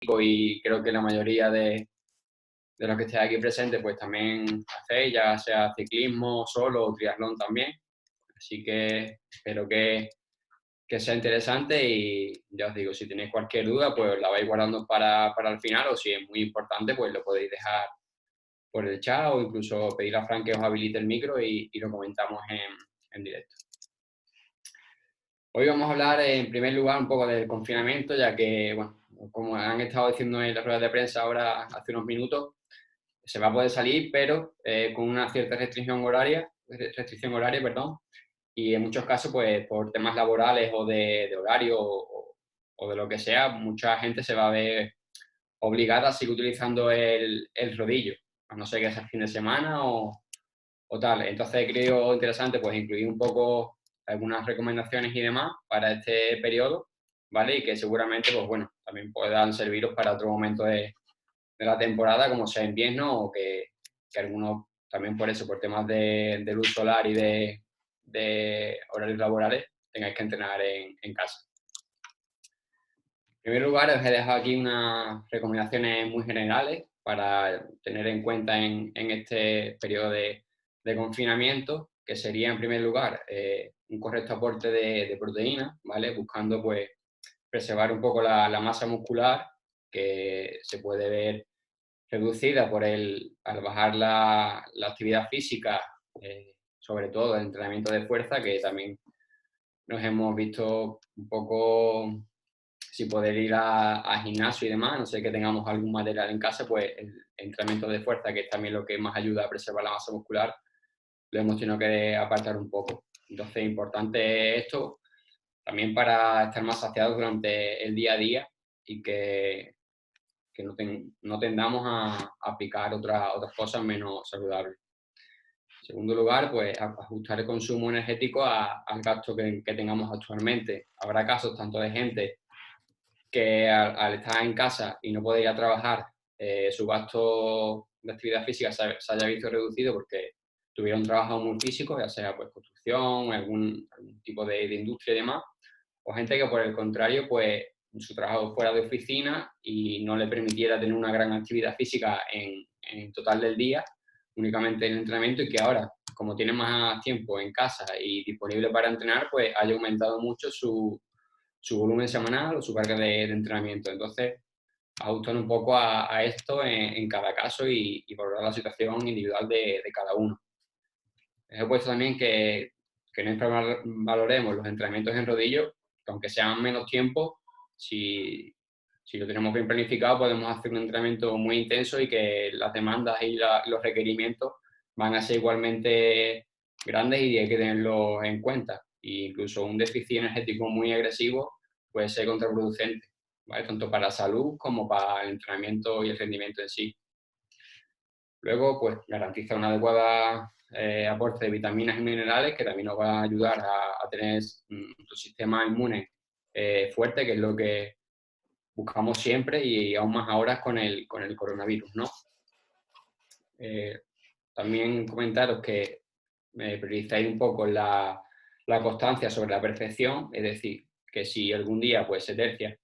y creo que la mayoría de los que estéis aquí presentes pues también hacéis, ya sea ciclismo solo o triatlón también. Así que espero que sea interesante y ya os digo, si tenéis cualquier duda pues la vais guardando para el final, o si es muy importante pues lo podéis dejar por el chat o incluso pedir a Fran que os habilite el micro y lo comentamos en directo. Hoy vamos a hablar en primer lugar un poco del confinamiento, ya que, bueno, como han estado diciendo en las ruedas de prensa ahora hace unos minutos, se va a poder salir, pero con una cierta restricción horaria, perdón, y en muchos casos, pues por temas laborales o de horario o de lo que sea, mucha gente se va a ver obligada a seguir utilizando el rodillo, a no ser que sea fin de semana o tal. Entonces creo interesante pues incluir un poco algunas recomendaciones y demás para este periodo, ¿vale? Y que seguramente, pues bueno, también puedan serviros para otro momento de la temporada, como sea invierno, o que algunos también por eso, por temas de luz solar y de horarios laborales, tengáis que entrenar en casa. En primer lugar, os he dejado aquí unas recomendaciones muy generales para tener en cuenta en este periodo de confinamiento, que sería en primer lugar un correcto aporte de proteína, ¿vale? Buscando pues preservar un poco la masa muscular, que se puede ver reducida al bajar la actividad física, sobre todo el entrenamiento de fuerza, que también nos hemos visto un poco sin poder ir a gimnasio y demás, no sé que tengamos algún material en casa, pues el entrenamiento de fuerza, que es también lo que más ayuda a preservar la masa muscular, lo hemos tenido que apartar un poco. Entonces, importante esto también para estar más saciados durante el día a día y que no tendamos a aplicar otras cosas menos saludables. En segundo lugar, pues ajustar el consumo energético al gasto que tengamos actualmente. Habrá casos tanto de gente que al estar en casa y no poder ir a trabajar, su gasto de actividad física se haya visto reducido porque tuvieron trabajo muy físico, ya sea pues construcción, algún tipo de industria y demás, o gente que por el contrario, pues su trabajo fuera de oficina y no le permitiera tener una gran actividad física en total del día, únicamente en entrenamiento, y que ahora, como tiene más tiempo en casa y disponible para entrenar, pues haya aumentado mucho su volumen semanal o su carga de entrenamiento. Entonces, ajustar un poco a esto en cada caso y valorar la situación individual de cada uno. He puesto también que no valoremos los entrenamientos en rodillo, que aunque sean menos tiempo, si lo tenemos bien planificado, podemos hacer un entrenamiento muy intenso y que las demandas y los requerimientos van a ser igualmente grandes y hay que tenerlo en cuenta. E incluso un déficit energético muy agresivo puede ser contraproducente, ¿vale? Tanto para la salud como para el entrenamiento y el rendimiento en sí. Luego, pues garantiza una adecuada aporte de vitaminas y minerales, que también nos va a ayudar a tener nuestro sistema inmune fuerte, que es lo que buscamos siempre y aún más ahora con el coronavirus, ¿no? También comentaros que prioricéis un poco la constancia sobre la perfección, es decir, que si algún día pues se tercia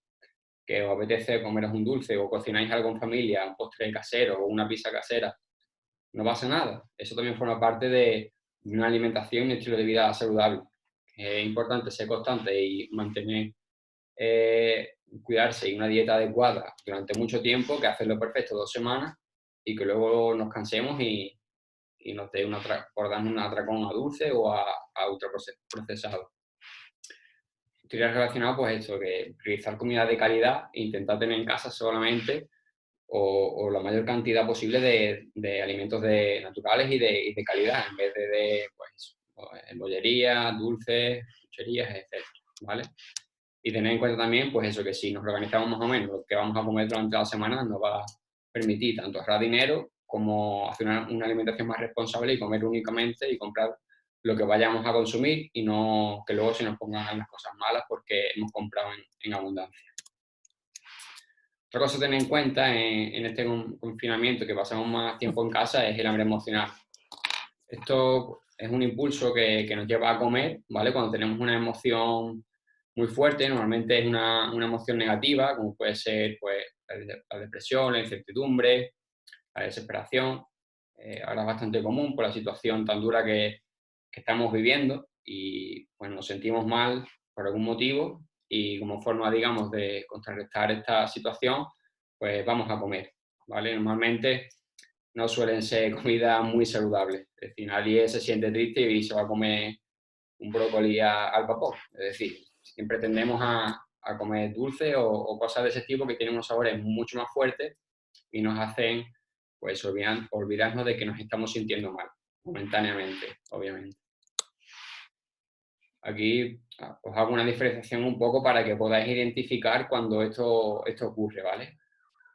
que os apetece comeros un dulce o cocináis algo en familia, un postre casero o una pizza casera, no pasa nada. Eso también forma parte de una alimentación y un estilo de vida saludable. Es importante ser constante y mantener, cuidarse y una dieta adecuada durante mucho tiempo, que hacerlo perfecto 2 semanas y que luego nos cansemos y nos dé por darnos un atracón a dulce o a ultraprocesado. Estoy relacionado, pues eso, que priorizar comida de calidad e intentar tener en casa solamente o la mayor cantidad posible de alimentos naturales y de calidad, en vez pues, bollería, dulces, chucherías, etc. ¿Vale? Y tener en cuenta también, pues eso, que si nos organizamos más o menos lo que vamos a comer durante la semana, nos va a permitir tanto ahorrar dinero como hacer una alimentación más responsable y comer únicamente y comprar lo que vayamos a consumir y no que luego se nos pongan las cosas malas porque hemos comprado en abundancia. Otra cosa a tener en cuenta en este confinamiento, que pasamos más tiempo en casa, es el hambre emocional. Esto es un impulso que nos lleva a comer, ¿vale? Cuando tenemos una emoción muy fuerte, normalmente es una emoción negativa, como puede ser pues, la depresión, la incertidumbre, la desesperación. Ahora es bastante común por la situación tan dura que estamos viviendo y bueno, nos sentimos mal por algún motivo y como forma, digamos, de contrarrestar esta situación, pues vamos a comer, ¿vale? Normalmente no suelen ser comidas muy saludables, es decir, nadie se siente triste y se va a comer un brócoli al vapor, es decir, siempre tendemos a comer dulce o cosas de ese tipo que tienen unos sabores mucho más fuertes y nos hacen pues olvidarnos de que nos estamos sintiendo mal, momentáneamente, obviamente. Aquí os hago una diferenciación un poco para que podáis identificar cuando esto ocurre, ¿vale?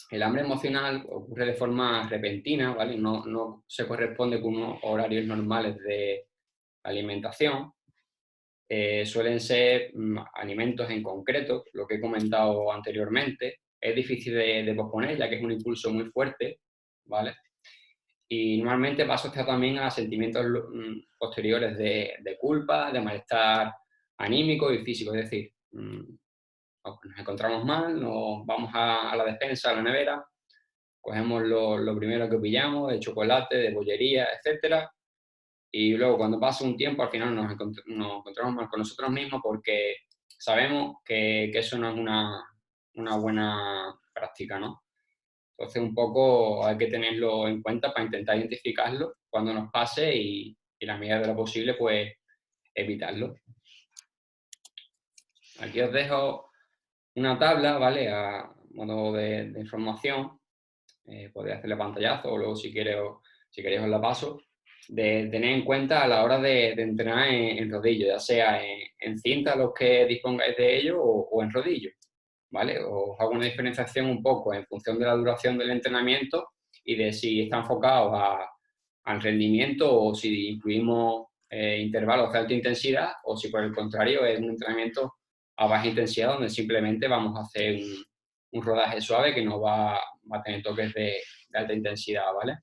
El hambre emocional ocurre de forma repentina, ¿vale? No se corresponde con unos horarios normales de alimentación. Suelen ser alimentos en concreto, lo que he comentado anteriormente. Es difícil de posponer, ya que es un impulso muy fuerte, ¿vale? Y normalmente va asociado también a sentimientos posteriores de culpa, de malestar anímico y físico. Es decir, nos encontramos mal, nos vamos a la despensa, a la nevera, cogemos lo primero que pillamos, de chocolate, de bollería, etcétera, y luego cuando pasa un tiempo al final nos encontramos mal con nosotros mismos porque sabemos que eso no es una buena práctica, ¿no? Entonces un poco hay que tenerlo en cuenta para intentar identificarlo cuando nos pase y en la medida de lo posible pues evitarlo. Aquí os dejo una tabla, ¿vale? A modo de información. Podéis hacerle pantallazo o luego si queréis os la paso, de tener en cuenta a la hora de entrenar en rodillo, ya sea en cinta los que dispongáis de ello o en rodillo, ¿vale? Os hago una diferenciación un poco en función de la duración del entrenamiento y de si está enfocado al rendimiento o si incluimos intervalos de alta intensidad o si por el contrario es un entrenamiento a baja intensidad donde simplemente vamos a hacer un rodaje suave que no va a tener toques de alta intensidad, ¿vale?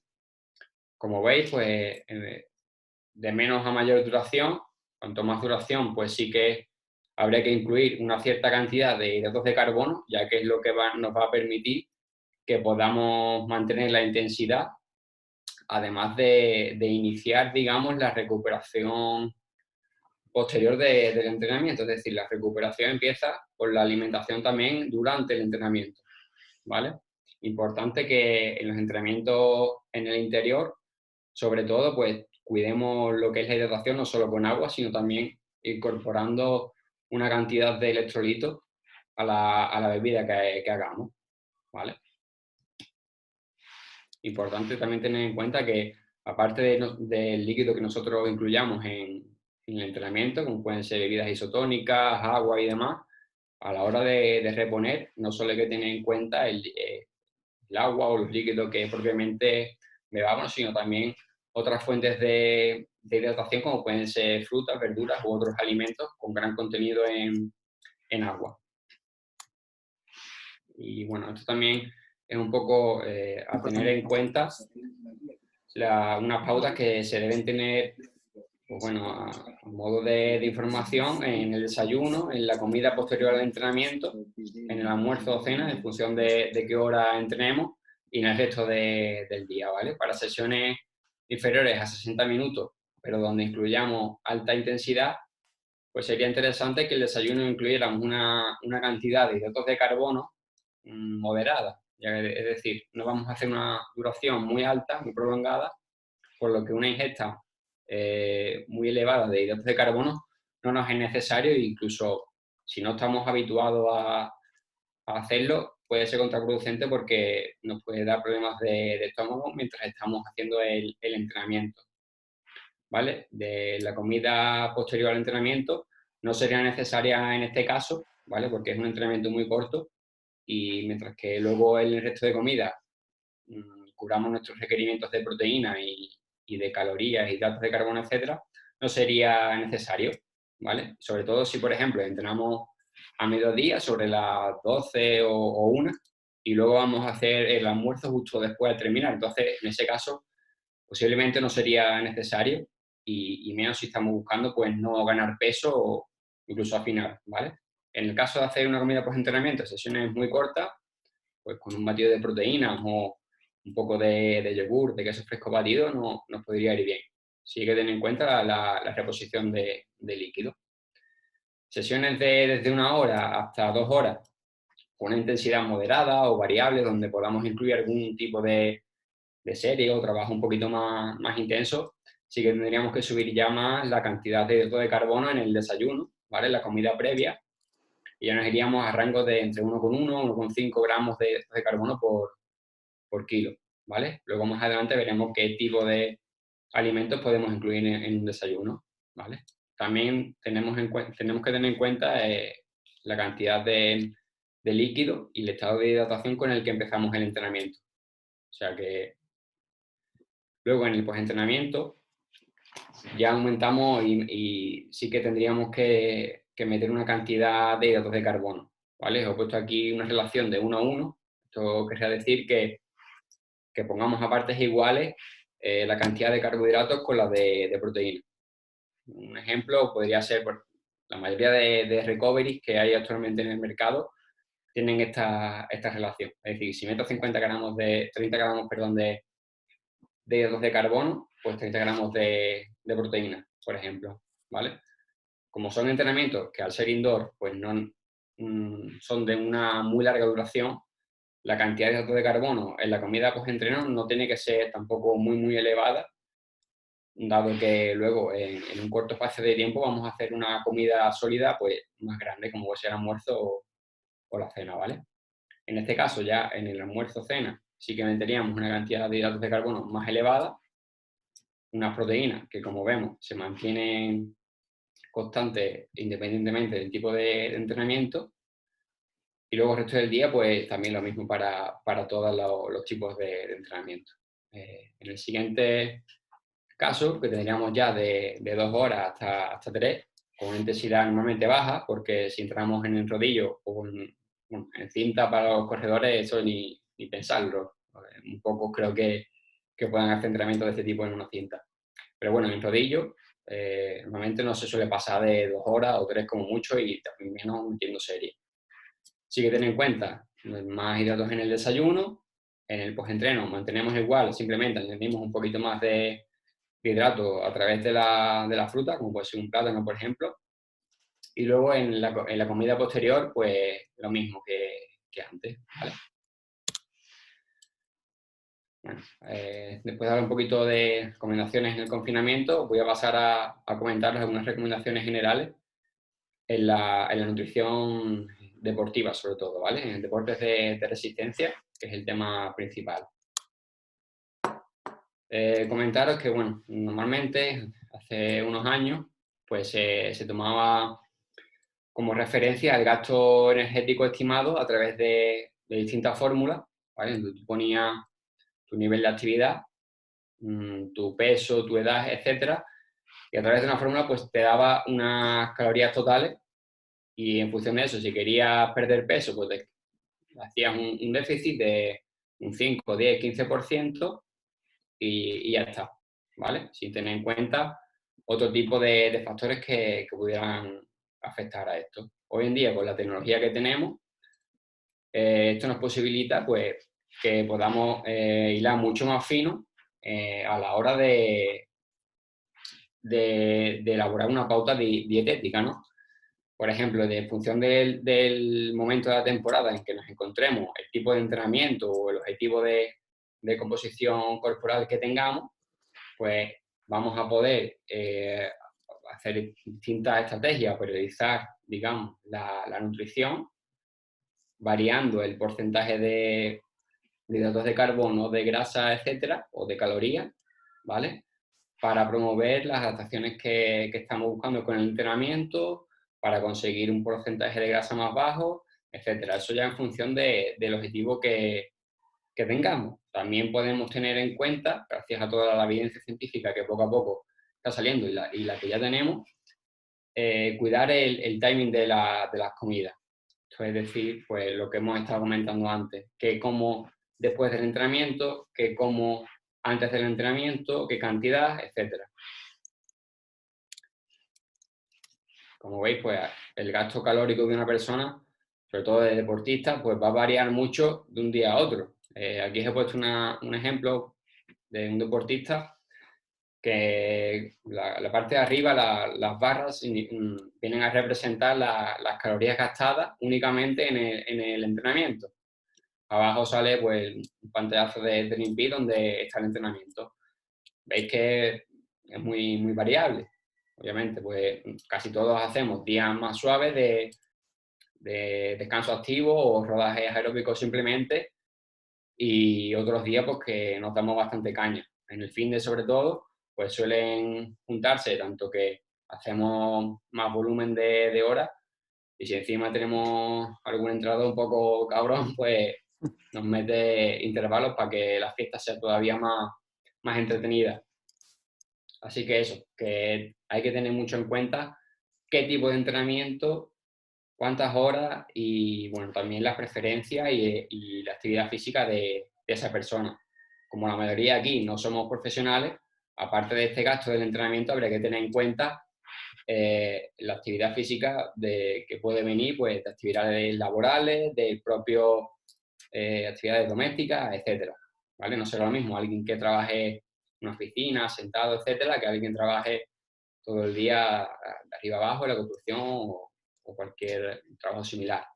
Como veis, pues de menos a mayor duración, cuanto más duración, pues sí que habría que incluir una cierta cantidad de hidratos de carbono, ya que es lo que nos va a permitir que podamos mantener la intensidad, además de iniciar, digamos, la recuperación posterior del entrenamiento. Es decir, la recuperación empieza con la alimentación también durante el entrenamiento, ¿vale? Importante que en los entrenamientos en el interior, sobre todo, pues cuidemos lo que es la hidratación, no solo con agua, sino también incorporando una cantidad de electrolitos a la bebida que hagamos, ¿vale? Importante también tener en cuenta que, aparte del líquido que nosotros incluyamos en el entrenamiento, como pueden ser bebidas isotónicas, agua y demás, a la hora de reponer, no solo hay que tener en cuenta el agua o los líquidos que propiamente bebamos, sino también otras fuentes de hidratación como pueden ser frutas, verduras u otros alimentos con gran contenido en agua. Y bueno, esto también es un poco a tener en cuenta unas pautas que se deben tener, pues bueno, a modo de información en el desayuno, en la comida posterior al entrenamiento, en el almuerzo o cena, en función de qué hora entrenemos, y en el resto del día, ¿vale? Para sesiones inferiores a 60 minutos, pero donde incluyamos alta intensidad, pues sería interesante que el desayuno incluyera una cantidad de hidratos de carbono moderada. Es decir, no vamos a hacer una duración muy alta, muy prolongada, por lo que una ingesta muy elevada de hidratos de carbono no nos es necesario e incluso si no estamos habituados a hacerlo puede ser contraproducente porque nos puede dar problemas de estómago mientras estamos haciendo el entrenamiento, ¿vale? De la comida posterior al entrenamiento no sería necesaria en este caso, ¿vale? Porque es un entrenamiento muy corto y mientras que luego el resto de comida cubramos nuestros requerimientos de proteína y de calorías, hidratos de carbono, etcétera, no sería necesario, ¿vale? Sobre todo si, por ejemplo, entrenamos a mediodía, sobre las 12 o 1, y luego vamos a hacer el almuerzo justo después de terminar. Entonces, en ese caso, posiblemente no sería necesario y menos si estamos buscando, pues, no ganar peso o incluso afinar, ¿vale? En el caso de hacer una comida post-entrenamiento, sesiones muy cortas, pues con un batido de proteínas o un poco de yogur, de queso fresco batido, nos podría ir bien. Sí hay que tener en cuenta la reposición de líquido. Sesiones de desde 1 hora hasta 2 horas, con una intensidad moderada o variable, donde podamos incluir algún tipo de serie o trabajo un poquito más intenso, sí que tendríamos que subir ya más la cantidad de hidratos de carbono en el desayuno, ¿vale? La comida previa, y ya nos iríamos a rangos de entre 1,1 y 1,5 gramos de hidratos de carbono por kilo, ¿vale? Luego más adelante veremos qué tipo de alimentos podemos incluir en un desayuno, ¿vale? También tenemos que tener en cuenta la cantidad de líquido y el estado de hidratación con el que empezamos el entrenamiento. O sea que luego en el postentrenamiento ya aumentamos y sí que tendríamos que meter una cantidad de hidratos de carbono, ¿vale? Os he puesto aquí una relación de 1 a 1. Esto querría decir que pongamos a partes iguales la cantidad de carbohidratos con la de proteína. Un ejemplo podría ser, la mayoría de recoveries que hay actualmente en el mercado tienen esta relación. Es decir, si meto 30 gramos, perdón, de hidratos de carbono, pues 30 gramos de proteína, por ejemplo, ¿vale? Como son entrenamientos que al ser indoor, pues no son de una muy larga duración, la cantidad de hidratos de carbono en la comida post-entreno no tiene que ser tampoco muy elevada, dado que luego en un corto espacio de tiempo vamos a hacer una comida sólida pues más grande, como puede ser el almuerzo o la cena, ¿vale? En este caso, ya en el almuerzo-cena, sí que meteríamos una cantidad de hidratos de carbono más elevada, unas proteínas que, como vemos, se mantienen constantes independientemente del tipo de entrenamiento, y luego el resto del día, pues también lo mismo para todos los tipos de entrenamiento. En el siguiente caso, que tendríamos ya de 2 horas hasta 3, con una intensidad normalmente baja, porque si entramos en el rodillo o en cinta para los corredores, eso ni pensarlo. Un poco creo que puedan hacer entrenamiento de este tipo en una cinta. Pero bueno, en rodillo, normalmente no se suele pasar de 2 horas o 3 como mucho, y también menos metiendo serie. Sí que tener en cuenta más hidratos en el desayuno. En el postentreno mantenemos igual, simplemente añadimos un poquito más de hidrato a través de la fruta, como puede ser un plátano, por ejemplo. Y luego en la comida posterior, pues lo mismo que antes, ¿vale? Bueno, después de hablar un poquito de recomendaciones en el confinamiento, voy a pasar a comentaros algunas recomendaciones generales en la nutrición deportiva, sobre todo, ¿vale? En deportes de resistencia, que es el tema principal. Comentaros que, bueno, normalmente, hace unos años, pues se tomaba como referencia el gasto energético estimado a través de distintas fórmulas, ¿vale? Donde tú ponías tu nivel de actividad, tu peso, tu edad, etcétera, y a través de una fórmula pues te daba unas calorías totales, y en función de eso, si querías perder peso, pues hacías un déficit de un 5, 10, 15%, y ya está, ¿vale? Sin tener en cuenta otro tipo de factores que pudieran afectar a esto. Hoy en día, con la tecnología que tenemos, esto nos posibilita pues, que podamos hilar mucho más fino a la hora de elaborar una pauta dietética, ¿no? Por ejemplo, en función del momento de la temporada en que nos encontremos, el tipo de entrenamiento o el objetivo de composición corporal que tengamos, pues vamos a poder hacer distintas estrategias, priorizar, digamos, la nutrición, variando el porcentaje de hidratos de carbono, de grasa, etcétera, o de calorías, ¿vale? Para promover las adaptaciones que estamos buscando con el entrenamiento, para conseguir un porcentaje de grasa más bajo, etcétera. Eso ya en función del objetivo que tengamos. También podemos tener en cuenta, gracias a toda la evidencia científica que poco a poco está saliendo y la que ya tenemos, cuidar el timing de las comidas. Esto es decir, pues lo que hemos estado comentando antes, que como después del entrenamiento, que como antes del entrenamiento, qué cantidad, etcétera. Como veis, pues el gasto calórico de una persona sobre todo de deportistas, pues va a variar mucho de un día a otro. Aquí os he puesto un ejemplo de un deportista que la parte de arriba, las barras, vienen a representar las calorías gastadas únicamente en el entrenamiento. Abajo sale pues, un pantallazo de Limpid donde está el entrenamiento. Veis que es muy variable. Obviamente, pues casi todos hacemos días más suaves de descanso activo o rodajes aeróbicos simplemente, y otros días pues que nos damos bastante caña. En el fin de sobre todo, pues suelen juntarse tanto que hacemos más volumen de horas, y si encima tenemos algún entrenador un poco cabrón, pues nos mete intervalos para que la fiesta sea todavía más entretenida. Así que eso, que hay que tener mucho en cuenta qué tipo de entrenamiento, cuántas horas y bueno, también las preferencias y la actividad física de esa persona. Como la mayoría aquí no somos profesionales, aparte de este gasto del entrenamiento, habría que tener en cuenta la actividad física que puede venir pues, de actividades laborales, del propio actividades domésticas, etcétera. ¿Vale? No será lo mismo alguien que trabaje en una oficina, sentado, etcétera, que alguien que trabaje todo el día de arriba abajo en la construcción o cualquier trabajo similar.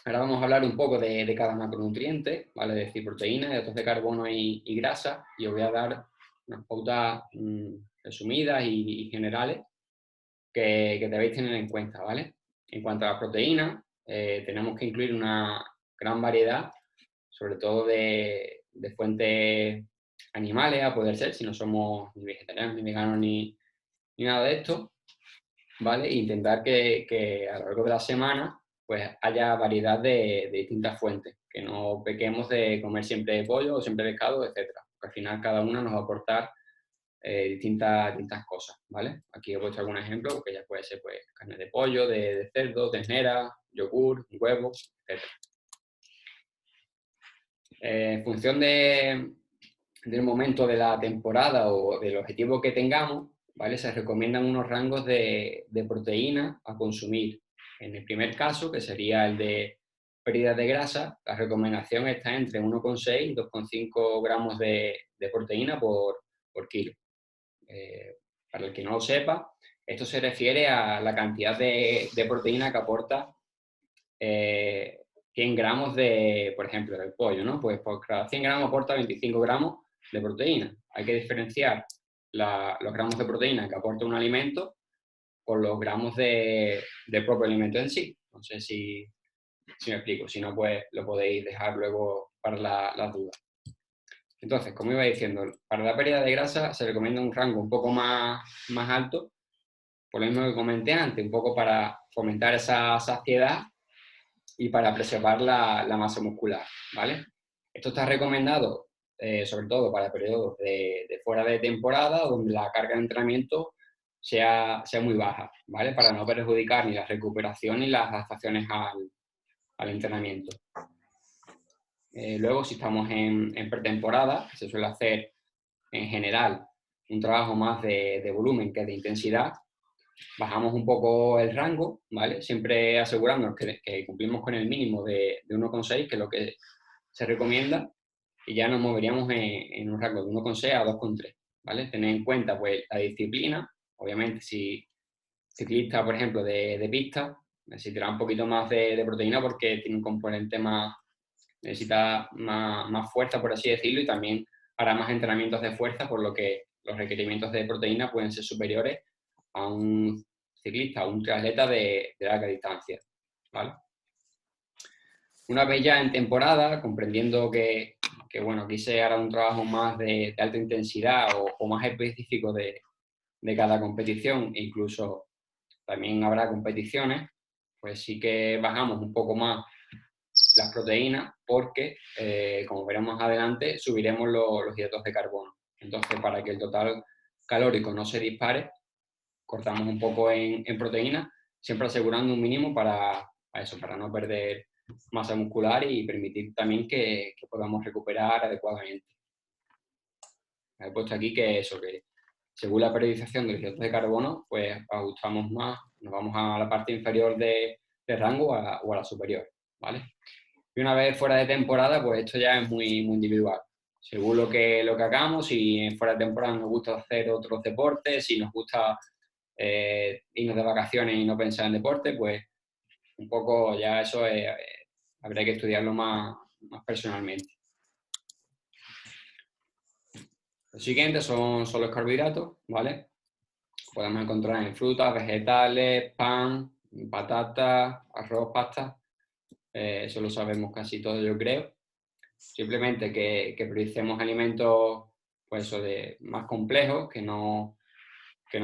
Ahora vamos a hablar un poco de cada macronutriente, ¿vale? Es decir, proteínas, hidratos de carbono y grasa, y os voy a dar unas pautas resumidas y generales que debéis tener en cuenta, ¿vale? En cuanto a las proteínas, tenemos que incluir una gran variedad, sobre todo de fuentes animales, a poder ser, si no somos ni vegetarianos, ni veganos, ni nada de esto, ¿vale? E intentar que a lo largo de la semana pues haya variedad de distintas fuentes, que no pequemos de comer siempre pollo o siempre pescado, etcétera. Porque al final cada una nos va a aportar distintas cosas, ¿vale? Aquí he puesto algún ejemplo, que ya puede ser pues, carne de pollo, de cerdo, ternera, yogur, huevos, etc. En función del momento de la temporada o del objetivo que tengamos, ¿vale? Se recomiendan unos rangos de proteína a consumir. En el primer caso, que sería el de pérdida de grasa, la recomendación está entre 1,6 y 2,5 gramos de proteína por kilo. Para el que no lo sepa, esto se refiere a la cantidad de proteína que aporta 100 gramos por ejemplo, del pollo, ¿no? Pues por cada 100 gramos aporta 25 gramos de proteína. Hay que diferenciar los gramos de proteína que aporta un alimento con los gramos del propio alimento en sí. No sé si me explico, si no, pues lo podéis dejar luego para las dudas. Entonces, como iba diciendo, para la pérdida de grasa se recomienda un rango un poco más alto, por lo mismo que comenté antes, un poco para fomentar esa saciedad y para preservar la masa muscular, ¿vale? Esto está recomendado sobre todo para periodos de fuera de temporada, donde la carga de entrenamiento sea muy baja, ¿vale? Para no perjudicar ni la recuperación ni las adaptaciones al entrenamiento. Luego, si estamos en pretemporada, se suele hacer en general un trabajo más de volumen que de intensidad, bajamos un poco el rango, ¿vale? Siempre asegurándonos que cumplimos con el mínimo de 1,6, que es lo que se recomienda, y ya nos moveríamos en un rango de 1,6 a 2,3, ¿vale? Tener en cuenta, pues, la disciplina. Obviamente, si ciclista, por ejemplo, de pista, necesitará un poquito más de proteína porque tiene un componente necesita más fuerza, por así decirlo, y también hará más entrenamientos de fuerza, por lo que los requerimientos de proteína pueden ser superiores a un ciclista, a un triatleta de larga distancia, ¿vale? Una vez ya en temporada, comprendiendo que bueno, aquí se hará un trabajo más de alta intensidad o más específico de cada competición, e incluso también habrá competiciones, pues sí que bajamos un poco más las proteínas porque, como veremos más adelante, subiremos los hidratos de carbono. Entonces, para que el total calórico no se dispare, cortamos un poco en proteína, siempre asegurando un mínimo para eso, para no perder masa muscular y permitir también que podamos recuperar adecuadamente. He puesto aquí que eso, que según la periodización de los hidratos de carbono, pues ajustamos más, nos vamos a la parte inferior de rango o a la superior, ¿vale? Y una vez fuera de temporada, pues esto ya es muy, muy individual. Según lo que hagamos, si fuera de temporada nos gusta hacer otros deportes, si nos gusta irnos de vacaciones y no pensar en deporte, pues un poco ya eso habría que estudiarlo más personalmente. Los siguientes son los carbohidratos, ¿vale? Podemos encontrar en frutas, vegetales, pan, patatas, arroz, pasta. Eso lo sabemos casi todo, yo creo. Simplemente que prioricemos alimentos pues eso, más complejos, que no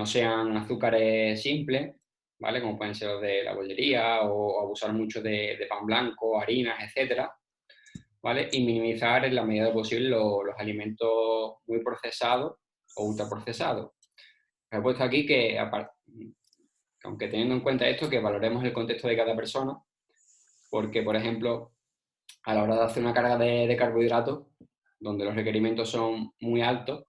sean azúcares simples, ¿vale? Como pueden ser los de la bollería o abusar mucho de pan blanco, harinas, etcétera, ¿vale? Y minimizar en la medida de lo posible los alimentos muy procesados o ultraprocesados. He puesto aquí que, aunque teniendo en cuenta esto, que valoremos el contexto de cada persona, porque, por ejemplo, a la hora de hacer una carga de carbohidratos, donde los requerimientos son muy altos,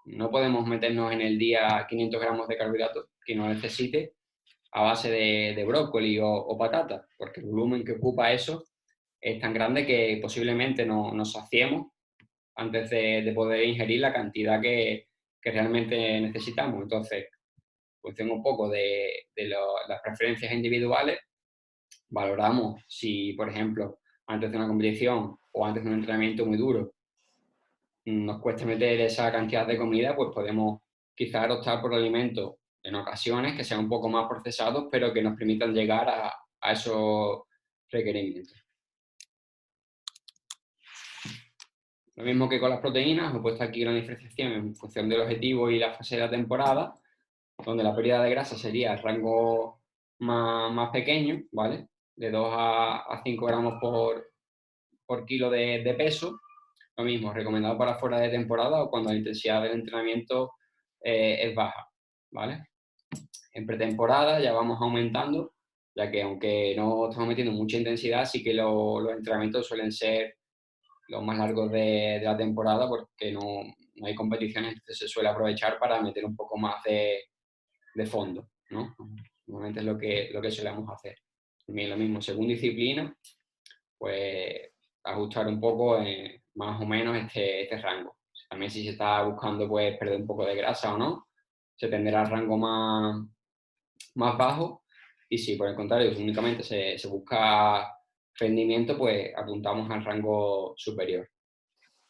no podemos meternos en el día 500 gramos de carbohidratos que no necesite a base de brócoli o patata, porque el volumen que ocupa eso es tan grande que posiblemente nos saciemos antes de poder ingerir la cantidad que realmente necesitamos. Entonces, pues tengo un poco de las preferencias individuales, valoramos si, por ejemplo, antes de una competición o antes de un entrenamiento muy duro, nos cuesta meter esa cantidad de comida, pues podemos quizás optar por alimentos en ocasiones que sean un poco más procesados, pero que nos permitan llegar a esos requerimientos. Lo mismo que con las proteínas, he puesto aquí una diferenciación en función del objetivo y la fase de la temporada, donde la pérdida de grasa sería el rango más pequeño, ¿vale? De 2 a 5 gramos por kilo de peso. Lo mismo, recomendado para fuera de temporada o cuando la intensidad del entrenamiento es baja, ¿vale? En pretemporada ya vamos aumentando, ya que aunque no estamos metiendo mucha intensidad, sí que los entrenamientos suelen ser los más largos de la temporada porque no hay competiciones, entonces se suele aprovechar para meter un poco más de fondo, ¿no? Normalmente es lo que solemos hacer. También lo mismo, según disciplina, pues ajustar un poco más o menos este rango. También si se está buscando pues perder un poco de grasa o no, se tendrá al rango más bajo, y si por el contrario únicamente se busca rendimiento, pues apuntamos al rango superior.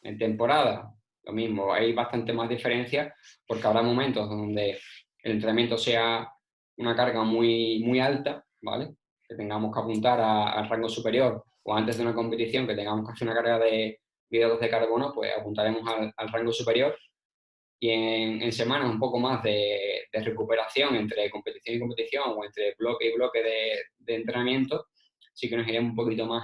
En temporada, lo mismo, hay bastante más diferencia porque habrá momentos donde el entrenamiento sea una carga muy, muy alta, ¿vale? Que tengamos que apuntar al rango superior, o antes de una competición que tengamos que hacer una carga de hidratos de carbono, pues apuntaremos al rango superior. Y en semanas un poco más de recuperación entre competición y competición o entre bloque y bloque de entrenamiento, sí que nos iremos un poquito más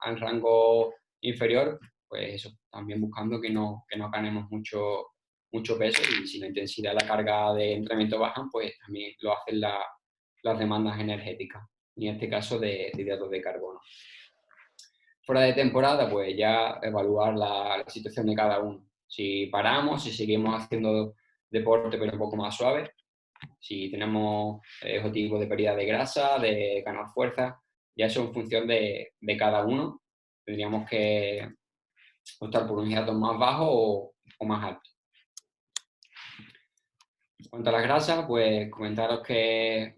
al rango inferior, pues eso, también buscando que no ganemos mucho peso, y si la intensidad de la carga de entrenamiento bajan, pues también lo hacen las demandas energéticas, y en este caso de hidratos de carbono. Fuera de temporada, pues ya evaluar la situación de cada uno. Si paramos, si seguimos haciendo deporte pero un poco más suave, si tenemos objetivos de pérdida de grasa, de ganar fuerza, ya eso en función de cada uno. Tendríamos que optar por un hidrato más bajo o más alto. En cuanto a las grasas, pues comentaros que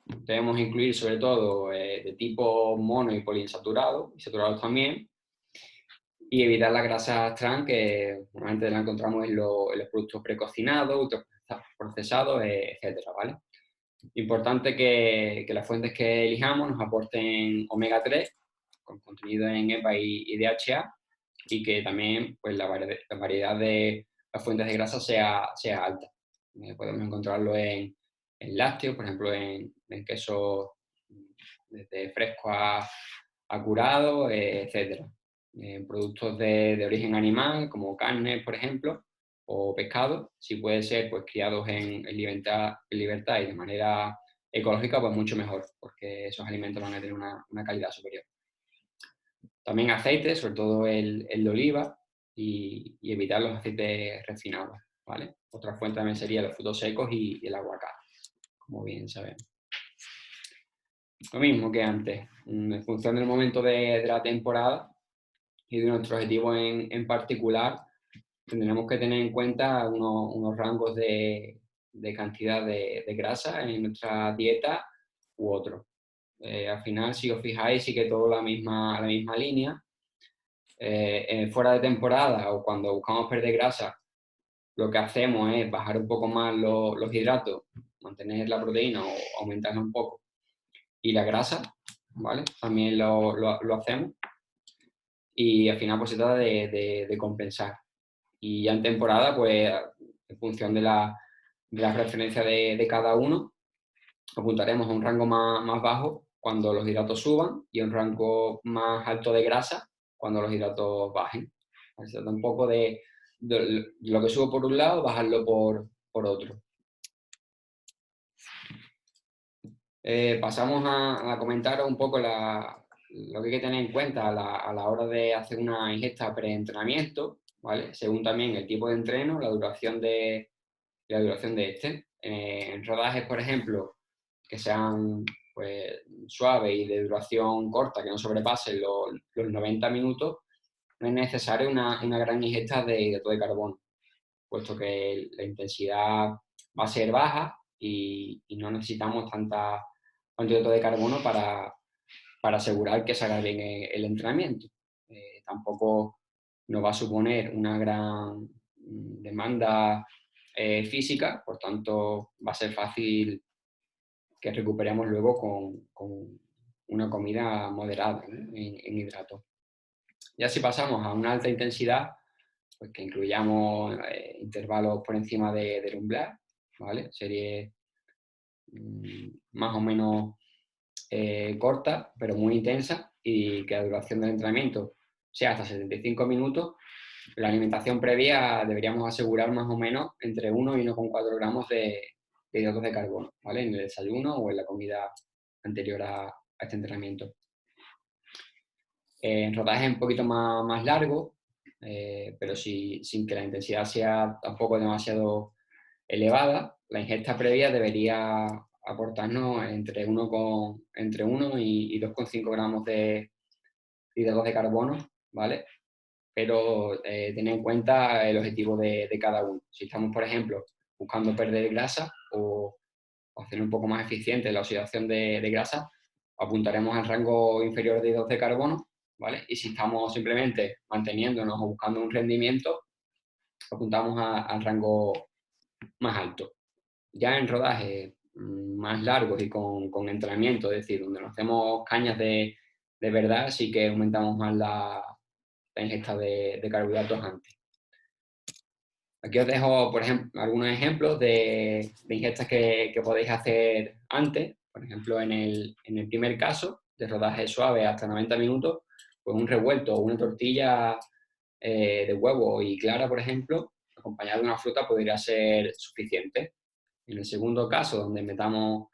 debemos incluir sobre todo de tipo mono y poliinsaturado, y saturados también, y evitar las grasas trans, que normalmente las encontramos en los productos precocinados, ultraprocesados, etcétera, ¿vale? Importante que las fuentes que elijamos nos aporten omega 3, con contenido en EPA y DHA, y que también pues, la variedad de las fuentes de grasa sea alta. Podemos encontrarlo en lácteos, por ejemplo, en quesos desde fresco a curado, etcétera. En productos de origen animal, como carne, por ejemplo, o pescado, si puede ser pues, criados en libertad y de manera ecológica, pues mucho mejor, porque esos alimentos van a tener una calidad superior. También aceites, sobre todo el de oliva, y evitar los aceites refinados, ¿vale? Otra fuente también sería los frutos secos y el aguacate, como bien sabemos. Lo mismo que antes, en función del momento de la temporada y de nuestro objetivo en particular, tendremos que tener en cuenta unos rangos de cantidad de grasa en nuestra dieta u otro. Al final, si os fijáis, sí que todo la misma línea. Fuera de temporada o cuando buscamos perder grasa, lo que hacemos es bajar un poco más los hidratos, mantener la proteína o aumentarla un poco. Y la grasa, ¿vale? También lo hacemos. Y al final pues se trata de compensar. Y ya en temporada, pues en función de la referencia de cada uno, apuntaremos a un rango más bajo cuando los hidratos suban y a un rango más alto de grasa cuando los hidratos bajen. Se trata un poco de lo que subo por un lado, bajarlo por otro. Pasamos a comentar un poco lo que hay que tener en cuenta a la hora de hacer una ingesta preentrenamiento, ¿vale? Según también el tipo de entreno, la duración de este. En rodajes, por ejemplo, que sean pues, suaves y de duración corta, que no sobrepasen los 90 minutos, no es necesaria una gran ingesta de hidrato de carbono, puesto que la intensidad va a ser baja y no necesitamos tanto hidrato de carbono para asegurar que se haga bien el entrenamiento. Tampoco nos va a suponer una gran demanda física, por tanto va a ser fácil que recuperemos luego con una comida moderada, ¿no? en hidratos. Ya si pasamos a una alta intensidad, pues que incluyamos intervalos por encima del umbral, ¿vale? Series más o menos cortas, pero muy intensas, y que la duración del entrenamiento sea hasta 75 minutos. La alimentación previa deberíamos asegurar más o menos entre 1 y 1,4 gramos de hidratos de carbono, ¿vale? En el desayuno o en la comida anterior a este entrenamiento. En rodajes un poquito más largos, pero sin que la intensidad sea tampoco demasiado elevada, la ingesta previa debería aportarnos entre 1 y 2,5 gramos de hidratos de carbono, ¿vale? Pero tener en cuenta el objetivo de cada uno. Si estamos, por ejemplo, buscando perder grasa o hacer un poco más eficiente la oxidación de grasa, apuntaremos al rango inferior de hidratos de carbono, ¿vale? Y si estamos simplemente manteniéndonos o buscando un rendimiento, apuntamos al rango más alto. Ya en rodajes más largos y con entrenamiento, es decir, donde nos hacemos cañas de verdad, sí que aumentamos más la ingesta de carbohidratos antes. Aquí os dejo, por ejemplo, algunos ejemplos de ingestas que podéis hacer antes. Por ejemplo, en el primer caso, de rodaje suave hasta 90 minutos, pues un revuelto o una tortilla de huevo y clara, por ejemplo, acompañada de una fruta podría ser suficiente. En el segundo caso, donde metamos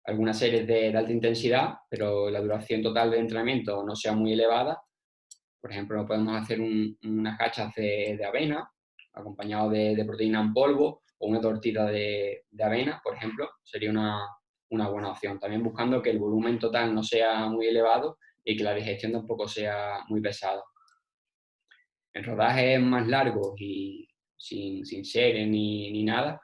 algunas series de alta intensidad, pero la duración total del entrenamiento no sea muy elevada, por ejemplo, podemos hacer unas gachas de avena, acompañado de proteína en polvo, o una tortita de avena, por ejemplo, sería una buena opción. También buscando que el volumen total no sea muy elevado y que la digestión tampoco sea muy pesada. En rodajes más largos y sin serie ni nada,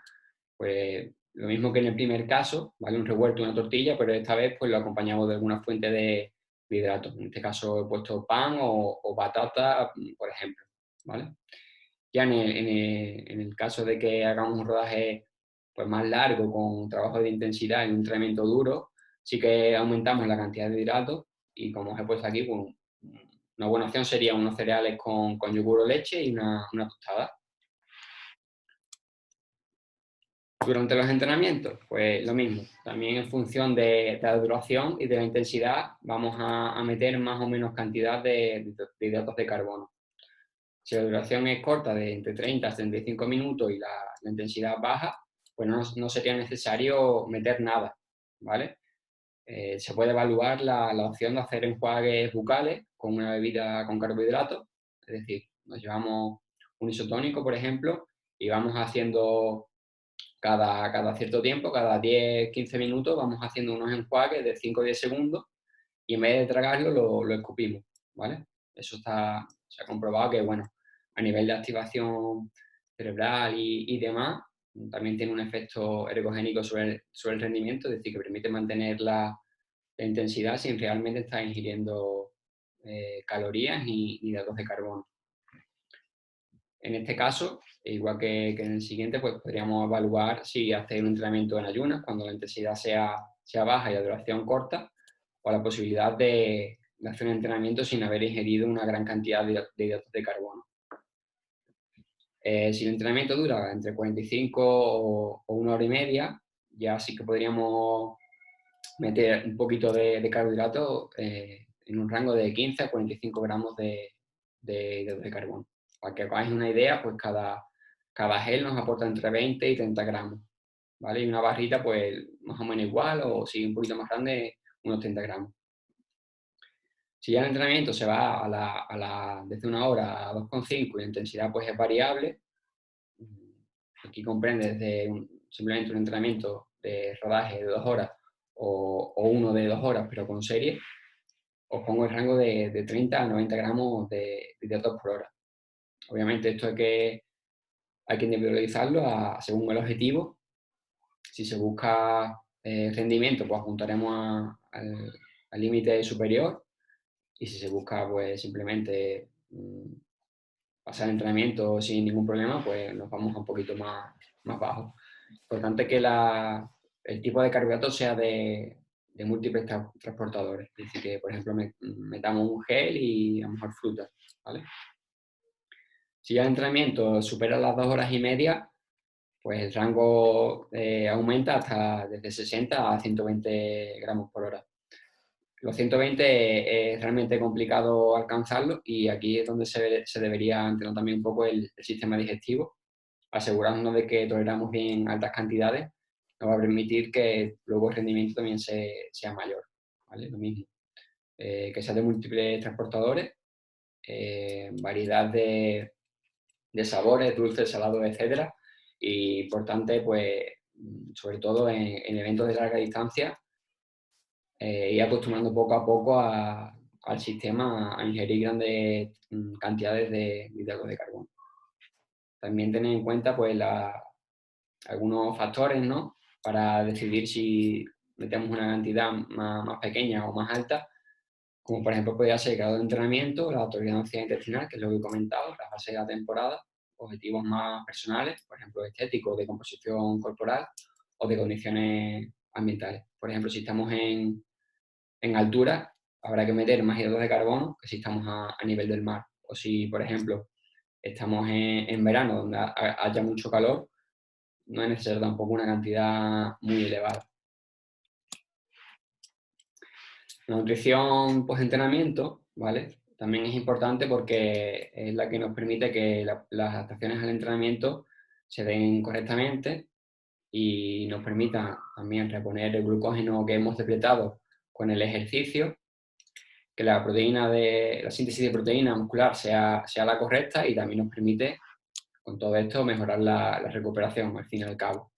pues lo mismo que en el primer caso, ¿vale? Un revuelto, una tortilla, pero esta vez pues lo acompañamos de alguna fuente de hidratos. En este caso he puesto pan o batata, por ejemplo, ¿vale? Ya en el caso de que hagamos un rodaje pues, más largo, con trabajo de intensidad y un entrenamiento duro, sí que aumentamos la cantidad de hidratos y como os he puesto aquí, pues, una buena opción sería unos cereales con yogur o leche y una tostada. Durante los entrenamientos, pues lo mismo. También en función de la duración y de la intensidad, vamos a meter más o menos cantidad de hidratos de carbono. Si la duración es corta, de entre 30 a 35 minutos y la intensidad baja, pues no sería necesario meter nada, ¿vale? Se puede evaluar la opción de hacer enjuagues bucales con una bebida con carbohidratos, es decir, nos llevamos un isotónico, por ejemplo, y vamos haciendo cada cierto tiempo, cada 10-15 minutos, vamos haciendo unos enjuagues de 5 o 10 segundos y en vez de tragarlo lo escupimos, ¿vale? Eso se ha comprobado que, bueno, a nivel de activación cerebral y demás, también tiene un efecto ergogénico sobre el rendimiento, es decir, que permite mantener la intensidad sin realmente estar ingiriendo calorías ni hidratos de carbono. En este caso, igual que en el siguiente, pues podríamos evaluar si hacer un entrenamiento en ayunas cuando la intensidad sea baja y la duración corta, o la posibilidad de hacer un entrenamiento sin haber ingerido una gran cantidad de hidratos de carbono. Si el entrenamiento dura entre 45 o 1 hora y media, ya sí que podríamos meter un poquito de carbohidratos en un rango de 15 a 45 gramos de hidratos de carbono. Para que os hagáis una idea, pues cada gel nos aporta entre 20 y 30 gramos, ¿vale? Y una barrita, pues más o menos igual, o si un poquito más grande, unos 30 gramos. Si ya el entrenamiento se va desde 1 hora a 2,5 y la intensidad pues es variable, aquí comprende desde simplemente un entrenamiento de rodaje de 2 horas o uno de 2 horas, pero con serie, os pongo el rango de 30 a 90 gramos de hidratos por hora. Obviamente esto hay que individualizarlo según el objetivo. Si se busca rendimiento, pues apuntaremos al límite superior, y si se busca pues simplemente pasar el entrenamiento sin ningún problema, pues nos vamos a un poquito más bajo. Importante que el tipo de carbohidrato sea de múltiples transportadores. Es decir, que por ejemplo metamos un gel y a lo mejor fruta, ¿vale? Si ya el entrenamiento supera las 2 horas y media, pues el rango aumenta hasta desde 60 a 120 gramos por hora. Los 120 es realmente complicado alcanzarlo, y aquí es donde se debería entrenar también un poco el sistema digestivo, asegurándonos de que toleramos bien altas cantidades. Nos va a permitir que luego el rendimiento también sea mayor, ¿vale? Lo mismo, que sea de múltiples transportadores, variedad de sabores, dulces, salados, etcétera. Y importante, pues, sobre todo en eventos de larga distancia, ir acostumbrando poco a poco al sistema a ingerir grandes cantidades de hidratos de carbono. También tener en cuenta pues algunos factores, ¿no?, para decidir si metemos una cantidad más pequeña o más alta, como por ejemplo podría ser el grado de entrenamiento, la tolerancia intestinal, que es lo que he comentado, la fase de la temporada, objetivos más personales, por ejemplo estéticos, de composición corporal o de condiciones ambientales. Por ejemplo, si estamos en altura, habrá que meter más hidratos de carbono que si estamos a nivel del mar. O si, por ejemplo, estamos en verano, donde haya mucho calor, no es necesario tampoco una cantidad muy elevada. La nutrición post-entrenamiento, ¿vale?, también es importante porque es la que nos permite que las adaptaciones al entrenamiento se den correctamente y nos permita también reponer el glucógeno que hemos depletado con el ejercicio, que la síntesis de proteína muscular sea la correcta, y también nos permite, con todo esto, mejorar la recuperación, al fin y al cabo.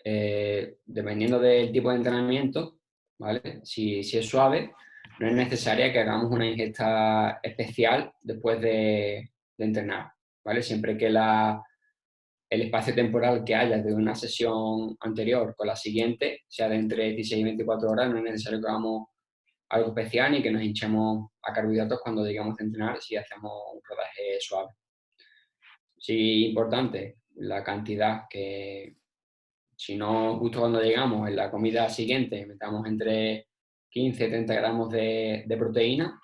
Dependiendo del tipo de entrenamiento, ¿vale?, si es suave, no es necesaria que hagamos una ingesta especial después de entrenar, ¿vale? Siempre que el espacio temporal que haya de una sesión anterior con la siguiente sea de entre 16 y 24 horas, no es necesario que hagamos algo especial ni que nos hinchemos a carbohidratos cuando llegamos a entrenar si hacemos un rodaje suave. Sí, importante la cantidad, que si no justo cuando llegamos en la comida siguiente metamos entre 15 y 30 gramos de proteína,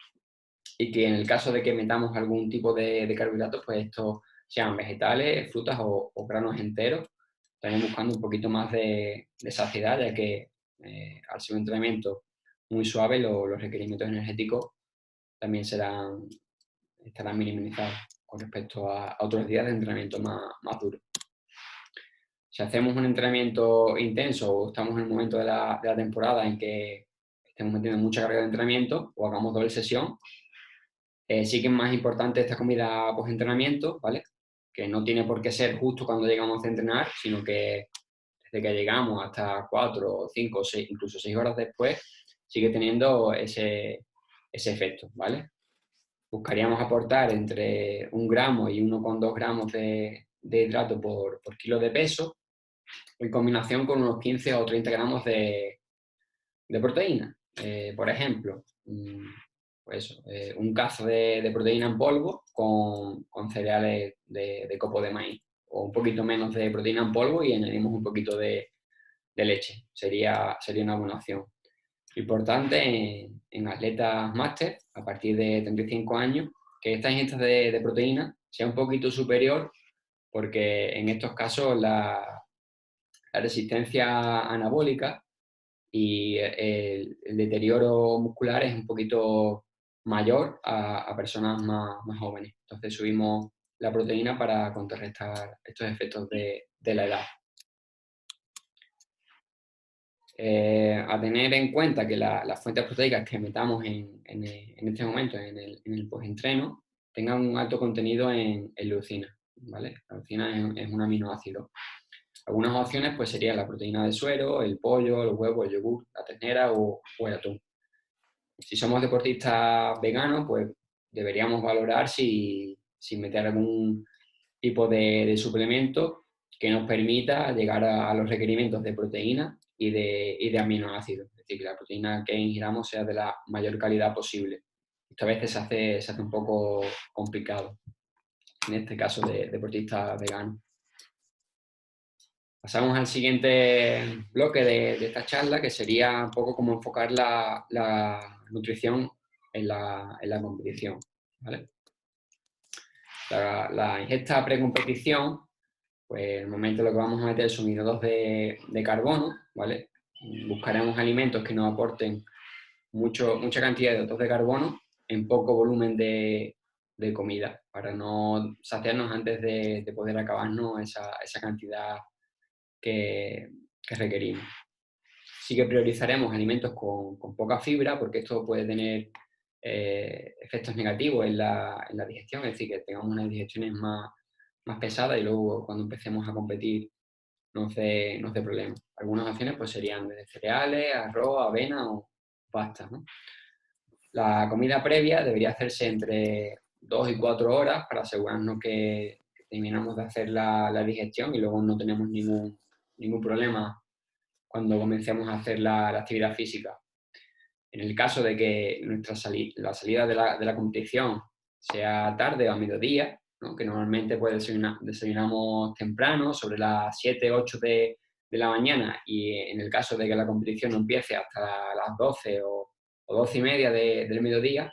y que en el caso de que metamos algún tipo de carbohidratos, pues estos sean vegetales, frutas o granos enteros, también buscando un poquito más de saciedad, ya que al ser un entrenamiento muy suave, los requerimientos energéticos también estarán minimizados con respecto a otros días de entrenamiento más duros. Si hacemos un entrenamiento intenso o estamos en el momento de la temporada en que estemos metiendo mucha carga de entrenamiento o hagamos doble sesión, sí que es más importante esta comida post-entrenamiento, ¿vale?, que no tiene por qué ser justo cuando llegamos a entrenar, sino que desde que llegamos hasta 4, 5, 6, incluso 6 horas después, sigue teniendo ese efecto, ¿vale? Buscaríamos aportar entre 1 gramo y 1,2 gramos de hidrato por kilo de peso, en combinación con unos 15 o 30 gramos de proteína. Por ejemplo, pues un cazo de proteína en polvo con cereales de copo de maíz, o un poquito menos de proteína en polvo y añadimos un poquito de leche. Sería una buena opción. Importante en atletas máster, a partir de 35 años, que esta ingesta de proteína sea un poquito superior, porque en estos casos la resistencia anabólica y el deterioro muscular es un poquito mayor a personas más jóvenes. Entonces subimos la proteína para contrarrestar estos efectos de la edad. A tener en cuenta que las fuentes proteicas que metamos en este momento en el postentreno tengan un alto contenido en leucina, ¿vale? La leucina es un aminoácido. Algunas opciones pues serían la proteína de suero, el pollo, los huevos, el yogur, la ternera o el atún. Si somos deportistas veganos, pues deberíamos valorar si meter algún tipo de suplemento que nos permita llegar a los requerimientos de proteína y de aminoácidos. Es decir, que la proteína que ingiramos sea de la mayor calidad posible. Esto a veces se hace un poco complicado, en este caso de deportistas veganos. Pasamos al siguiente bloque de esta charla, que sería un poco cómo enfocar la nutrición en la competición, ¿vale? La ingesta precompetición, pues en el momento lo que vamos a meter son hidratos de carbono, ¿vale? Buscaremos alimentos que nos aporten mucha cantidad de hidratos de carbono en poco volumen de comida, para no saciarnos antes de poder acabarnos esa cantidad que requerimos. Sí que priorizaremos alimentos con poca fibra, porque esto puede tener efectos negativos en la digestión, es decir, que tengamos unas digestiones más pesadas y luego cuando empecemos a competir nos dé problemas. Algunas opciones pues serían de cereales, arroz, avena o pasta, ¿no? La comida previa debería hacerse entre 2 y 4 horas para asegurarnos que terminamos de hacer la digestión y luego no tenemos ningún problema cuando comencemos a hacer la actividad física. En el caso de que la salida de la competición sea tarde o a mediodía, ¿no? Que normalmente pues desayunamos temprano, sobre las 7, 8 de la mañana, y en el caso de que la competición no empiece hasta las 12 o 12 y media del mediodía,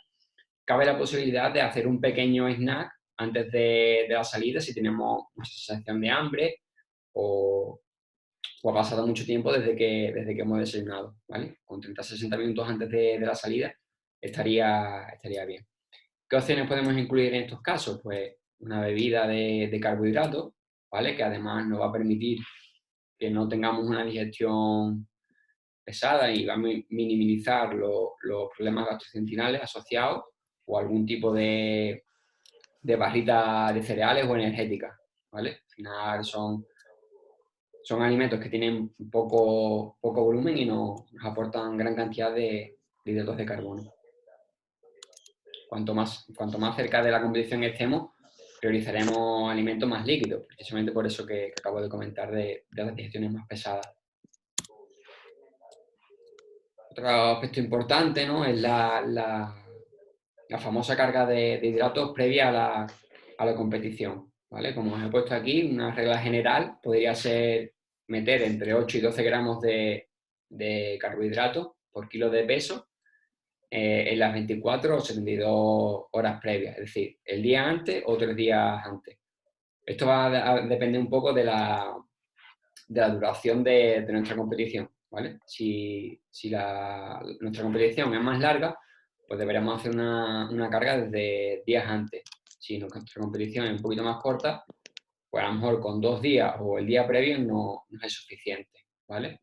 cabe la posibilidad de hacer un pequeño snack antes de la salida si tenemos una sensación de hambre o ha pasado mucho tiempo desde que hemos desayunado, ¿vale? Con 30-60 minutos antes de la salida estaría bien. ¿Qué opciones podemos incluir en estos casos? Pues una bebida de carbohidratos, ¿vale? Que además nos va a permitir que no tengamos una digestión pesada y va a minimizar los problemas gastrointestinales asociados, o algún tipo de barrita de cereales o energéticas, ¿vale? Al final son alimentos que tienen poco volumen y nos aportan gran cantidad de hidratos de carbono. Cuanto más cerca de la competición estemos, priorizaremos alimentos más líquidos, precisamente por eso que acabo de comentar de las digestiones más pesadas. Otro aspecto importante, ¿no? Es la famosa carga de hidratos previa a la competición, ¿vale? Como os he puesto aquí, una regla general podría ser meter entre 8 y 12 gramos de carbohidratos por kilo de peso en las 24 o 72 horas previas, es decir, el día antes o 3 días antes. Esto va a depender un poco de la duración de nuestra competición, ¿vale? Si nuestra competición es más larga, pues deberíamos hacer una carga desde días antes. Si nuestra competición es un poquito más corta, pues a lo mejor con 2 días o el día previo no es suficiente, ¿vale?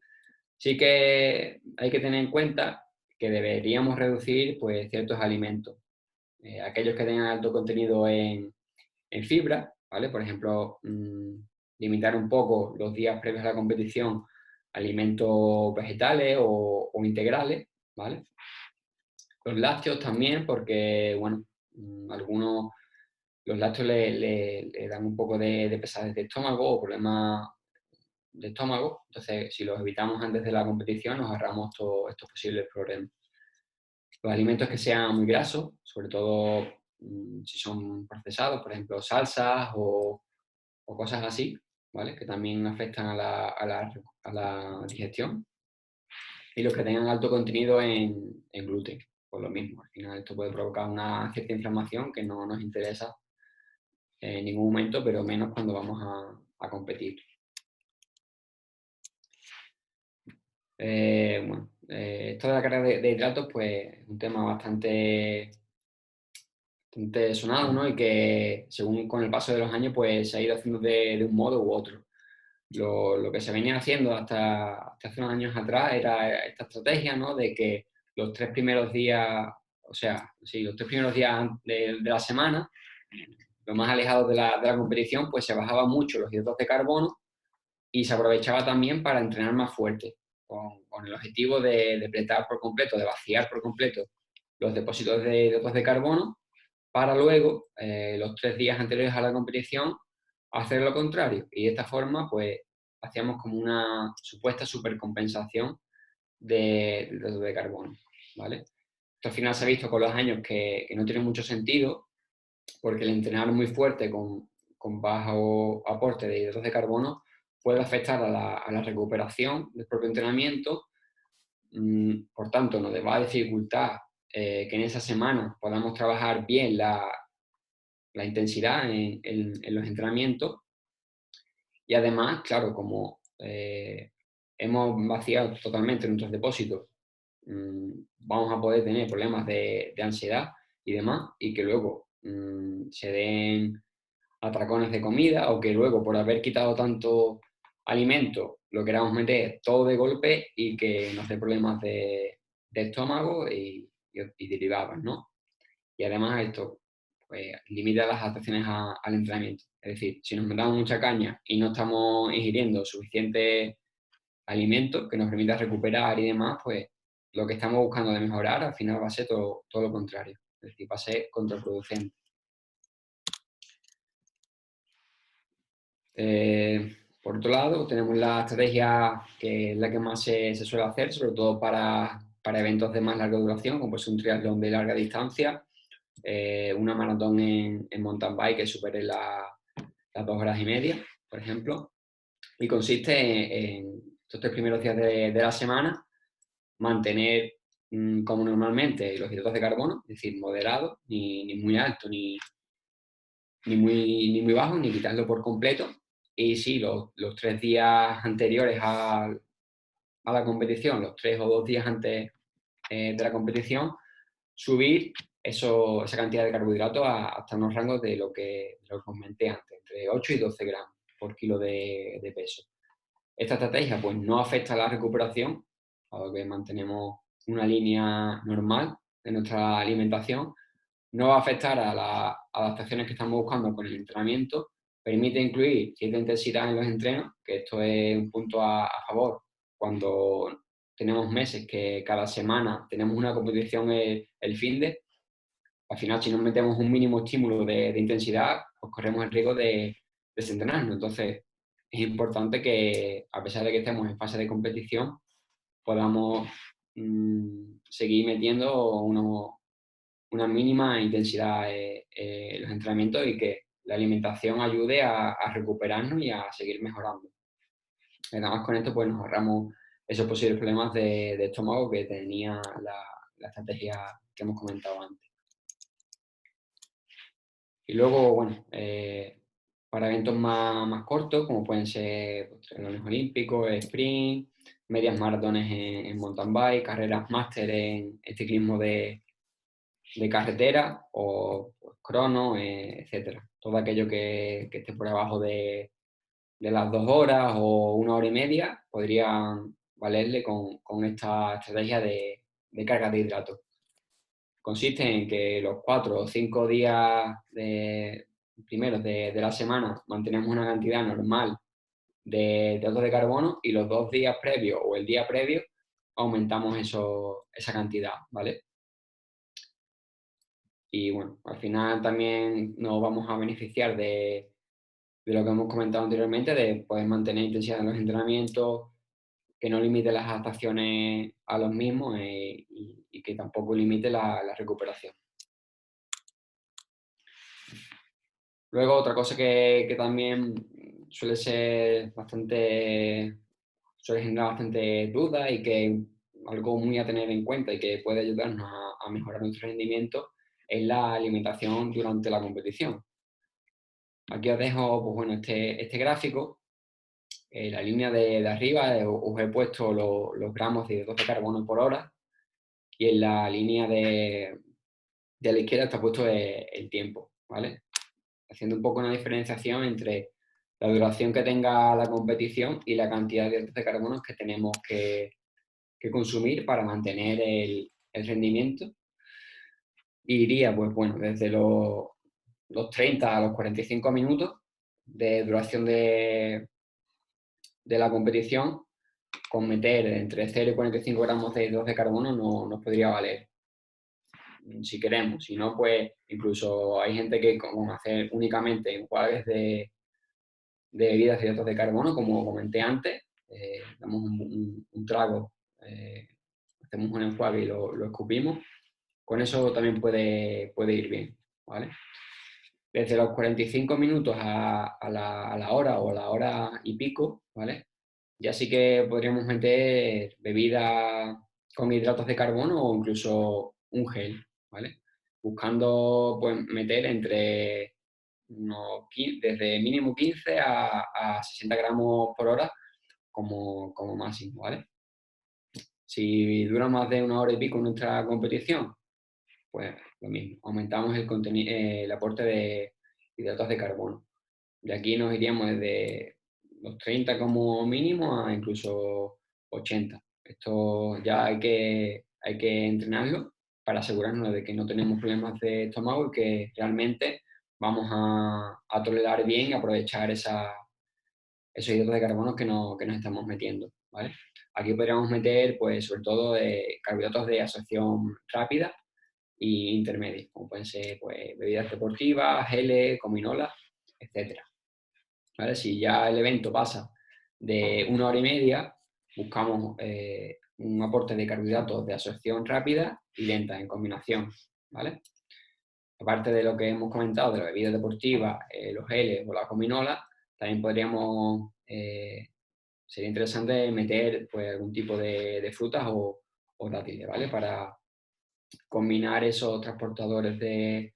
Sí que hay que tener en cuenta que deberíamos reducir pues, ciertos alimentos. Aquellos que tengan alto contenido en fibra, ¿vale? Por ejemplo, limitar un poco los días previos a la competición alimentos vegetales o integrales, ¿vale? Los lácteos también, porque, bueno, algunos, los lácteos le dan un poco de pesadez de estómago o problemas de estómago, entonces si los evitamos antes de la competición nos ahorramos todos estos posibles problemas. Los alimentos que sean muy grasos, sobre todo si son procesados, por ejemplo, salsas o cosas así, ¿vale? Que también afectan a la digestión. Y los que tengan alto contenido en gluten, por lo mismo. Al final esto puede provocar una cierta inflamación que no nos interesa en ningún momento, pero menos cuando vamos a competir. Esto de la carga de hidratos, pues es un tema bastante sonado, ¿no? Y que según con el paso de los años, pues se ha ido haciendo de un modo u otro. Lo que se venía haciendo hasta hace unos años atrás era esta estrategia, ¿no? De que los 3 primeros días, o sea, sí, los 3 primeros días de la semana, los más alejados de la competición, pues se bajaba mucho los hidratos de carbono y se aprovechaba también para entrenar más fuerte, con el objetivo de depletar por completo, de vaciar por completo los depósitos de hidratos de carbono para luego, los 3 días anteriores a la competición, hacer lo contrario. Y de esta forma, pues, hacíamos como una supuesta supercompensación de carbono, ¿vale? Esto al final se ha visto con los años que no tiene mucho sentido, porque el entrenar muy fuerte con bajo aporte de hidratos de carbono puede afectar a la recuperación del propio entrenamiento. Por tanto, nos va a dificultar que en esa semana podamos trabajar bien la intensidad en los entrenamientos. Y además, claro, como hemos vaciado totalmente nuestros depósitos, vamos a poder tener problemas de ansiedad y demás, y que luego se den atracones de comida o que luego por haber quitado tanto alimento lo queramos meter todo de golpe y que nos dé problemas de estómago y derivados, ¿no? Y además esto pues, limita las adaptaciones al entrenamiento. Es decir, si nos metamos mucha caña y no estamos ingiriendo suficiente alimento que nos permita recuperar y demás, pues lo que estamos buscando de mejorar al final va a ser todo lo contrario. Es decir, va a ser contraproducente. Por otro lado, tenemos la estrategia que es la que más se suele hacer, sobre todo para eventos de más larga duración, como es un triatlón de larga distancia, una maratón en mountain bike que supere las 2 horas y media, por ejemplo, y consiste en estos 3 primeros días de la semana mantener como normalmente los hidratos de carbono, es decir, moderados, ni muy alto ni muy bajo, ni quitarlo por completo. Y sí, los 3 días anteriores a la competición, los 3 o 2 días antes de la competición, subir esa cantidad de carbohidratos hasta unos rangos de lo que comenté antes, entre 8 y 12 gramos por kilo de peso. Esta estrategia pues, no afecta a la recuperación, dado que mantenemos una línea normal de nuestra alimentación, no va a afectar a las adaptaciones que estamos buscando con el entrenamiento, permite incluir cierta intensidad en los entrenos, que esto es un punto a favor cuando tenemos meses que cada semana tenemos una competición el fin de, al final si nos metemos un mínimo estímulo de intensidad, pues corremos el riesgo de desentrenarnos. Entonces es importante que a pesar de que estemos en fase de competición, podamos seguir metiendo una mínima intensidad en los entrenamientos y que la alimentación ayude a recuperarnos y a seguir mejorando. Además con esto pues nos ahorramos esos posibles problemas de estómago que tenía la estrategia que hemos comentado antes. Y luego, bueno, para eventos más cortos, como pueden ser pues, triatlones olímpicos, sprint, medias maratones en mountain bike, carreras máster en ciclismo de carretera o pues, crono, etcétera. Todo aquello que esté por abajo de las 2 horas o 1 hora y media podrían valerle con esta estrategia de carga de hidratos. Consiste en que los 4 o 5 días primeros de la semana mantenemos una cantidad normal de hidratos de carbono y los 2 días previos o el día previo aumentamos esa cantidad, ¿vale? Y bueno, al final también nos vamos a beneficiar de lo que hemos comentado anteriormente, de poder mantener intensidad en los entrenamientos, que no limite las adaptaciones a los mismos y que tampoco limite la recuperación. Luego, otra cosa que también suele generar bastante duda y que algo muy a tener en cuenta y que puede ayudarnos a mejorar nuestro rendimiento es la alimentación durante la competición. Aquí os dejo pues bueno, este gráfico. La línea de arriba os he puesto los gramos de hidratos de carbono por hora y en la línea de la izquierda está puesto el tiempo, ¿vale? Haciendo un poco una diferenciación entre la duración que tenga la competición y la cantidad de hidratos de carbono que tenemos que consumir para mantener el rendimiento. Y iría, pues bueno, desde los 30 a los 45 minutos de duración de la competición, con meter entre 0 y 45 gramos de hidratos de carbono no nos podría valer, si queremos. Si no, pues incluso hay gente que con hacer únicamente enjuagues de bebidas de hidratos de carbono, como comenté antes, damos un trago, hacemos un enjuague y lo escupimos, con eso también puede ir bien, ¿vale? Desde los 45 minutos a la hora o a la hora y pico, ¿vale? Ya sí que podríamos meter bebida con hidratos de carbono o incluso un gel, ¿vale? Buscando pues, meter desde mínimo 15 a 60 gramos por hora como máximo, ¿vale? Si dura más de una hora y pico nuestra competición, pues lo mismo, aumentamos el aporte de hidratos de carbono. De aquí nos iríamos desde los 30 como mínimo a incluso 80. Esto ya hay que entrenarlo para asegurarnos de que no tenemos problemas de estómago y que realmente vamos a tolerar bien y aprovechar esos hidratos de carbono que nos estamos metiendo, ¿vale? Aquí podríamos meter, pues, sobre todo carbohidratos de absorción rápida e intermedia, como pueden ser pues, bebidas deportivas, geles, gominolas, etcétera. ¿Vale? Si ya el evento pasa de una hora y media, buscamos un aporte de carbohidratos de absorción rápida y lenta en combinación, ¿vale? Aparte de lo que hemos comentado de la bebida deportiva, los geles o la gominola, también sería interesante meter pues, algún tipo de frutas o dátiles, ¿vale? Para combinar esos transportadores de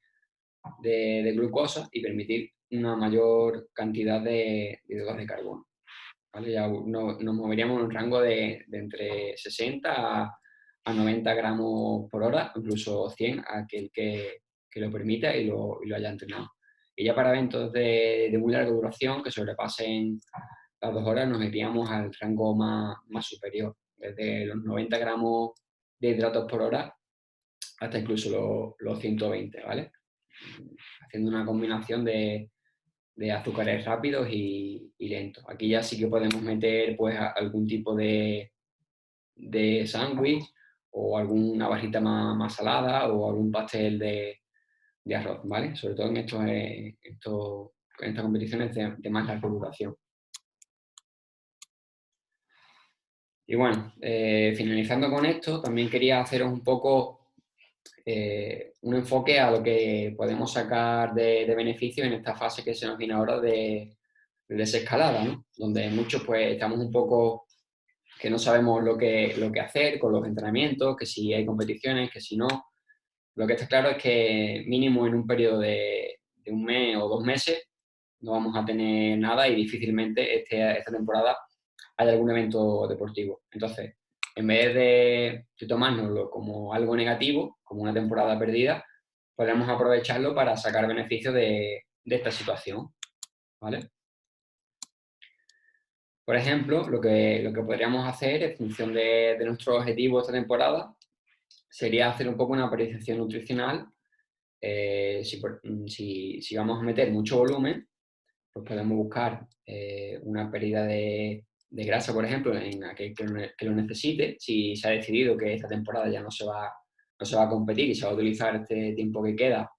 glucosa y permitir una mayor cantidad de hidratos de carbono. ¿Vale? Ya nos moveríamos en un rango de entre 60 a 90 gramos por hora, incluso 100 a aquel que lo permita y lo haya entrenado. Y ya para eventos de muy larga duración, que sobrepasen las 2 horas, nos iríamos al rango más superior, desde los 90 gramos de hidratos por hora hasta incluso los 120, ¿vale? Haciendo una combinación de azúcares rápidos y lentos. Aquí ya sí que podemos meter pues algún tipo de sándwich o alguna barrita más salada o algún pastel de arroz, ¿vale? Sobre todo en estas competiciones de más larga duración. Y bueno, finalizando con esto, también quería haceros un poco un enfoque a lo que podemos sacar de beneficio en esta fase que se nos viene ahora de desescalada, ¿no? Donde muchos pues estamos un poco que no sabemos lo que hacer con los entrenamientos, que si hay competiciones, que si no. Lo que está claro es que mínimo en un periodo de un mes o 2 meses no vamos a tener nada y difícilmente esta temporada haya algún evento deportivo. Entonces, en vez de tomárnoslo como algo negativo, como una temporada perdida, podemos aprovecharlo para sacar beneficio de esta situación, ¿vale? Por ejemplo, lo que podríamos hacer en función de nuestro objetivo esta temporada sería hacer un poco una priorización nutricional si vamos a meter mucho volumen, pues podemos buscar una pérdida de grasa, por ejemplo, en aquel que lo necesite. Si se ha decidido que esta temporada ya no se va a competir y se va a utilizar este tiempo que queda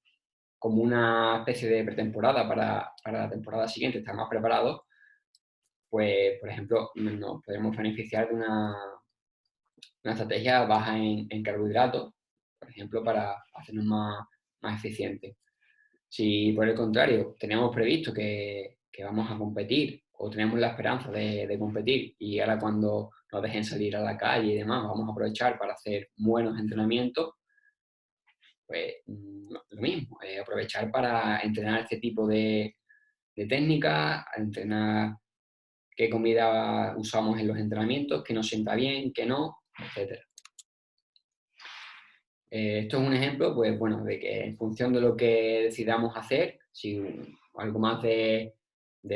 como una especie de pretemporada para la temporada siguiente, estar más preparados, pues, por ejemplo, nos podemos beneficiar de una estrategia baja en carbohidratos, por ejemplo, para hacernos más eficientes. Si por el contrario tenemos previsto que vamos a competir o tenemos la esperanza de competir y ahora cuando nos dejen salir a la calle y demás vamos a aprovechar para hacer buenos entrenamientos, pues lo mismo, aprovechar para entrenar este tipo de técnicas, entrenar qué comida usamos en los entrenamientos, qué nos sienta bien, qué no, etc. Esto es un ejemplo, pues bueno, de que en función de lo que decidamos hacer, si algo más de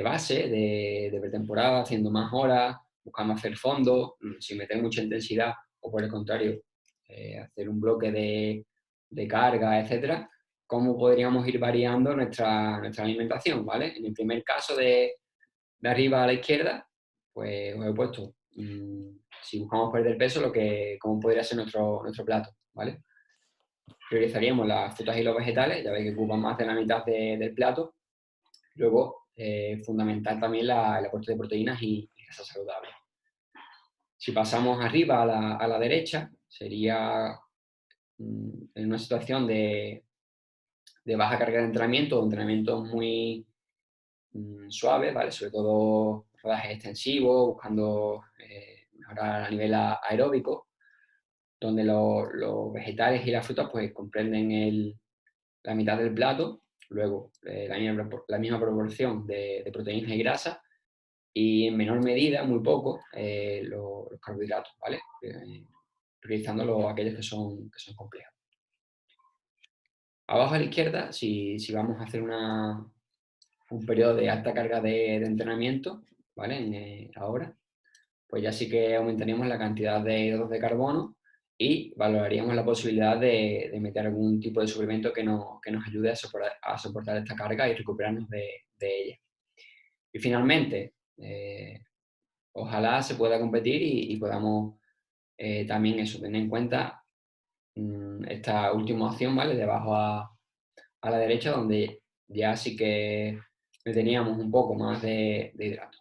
base, de pretemporada, haciendo más horas, buscando hacer fondo, sin meter mucha intensidad, o por el contrario, hacer un bloque de carga, etcétera, cómo podríamos ir variando nuestra alimentación, ¿vale? En el primer caso de arriba a la izquierda, pues os he puesto, si buscamos perder peso, cómo podría ser nuestro plato, ¿vale? Priorizaríamos las frutas y los vegetales, ya veis que ocupan más de la mitad del plato. Luego, fundamental también el aporte de proteínas y grasas saludables. Si pasamos arriba a la derecha, sería en una situación de baja carga de entrenamiento, o entrenamientos muy suaves, ¿vale? Sobre todo rodajes extensivos, buscando mejorar a nivel aeróbico, donde los vegetales y las frutas pues comprenden la mitad del plato, luego la misma proporción de proteínas y grasas, y en menor medida, muy poco, los carbohidratos, ¿vale? Priorizando aquellos que son complejos. Abajo a la izquierda, si vamos a hacer un periodo de alta carga de entrenamiento, ¿vale? Ahora, pues ya sí que aumentaríamos la cantidad de hidratos de carbono y valoraríamos la posibilidad de meter algún tipo de suplemento que nos ayude a soportar esta carga y recuperarnos de ella. Y finalmente, ojalá se pueda competir y podamos también eso, tener en cuenta esta última opción, ¿vale? De abajo a la derecha, donde ya sí que teníamos un poco más de hidrato.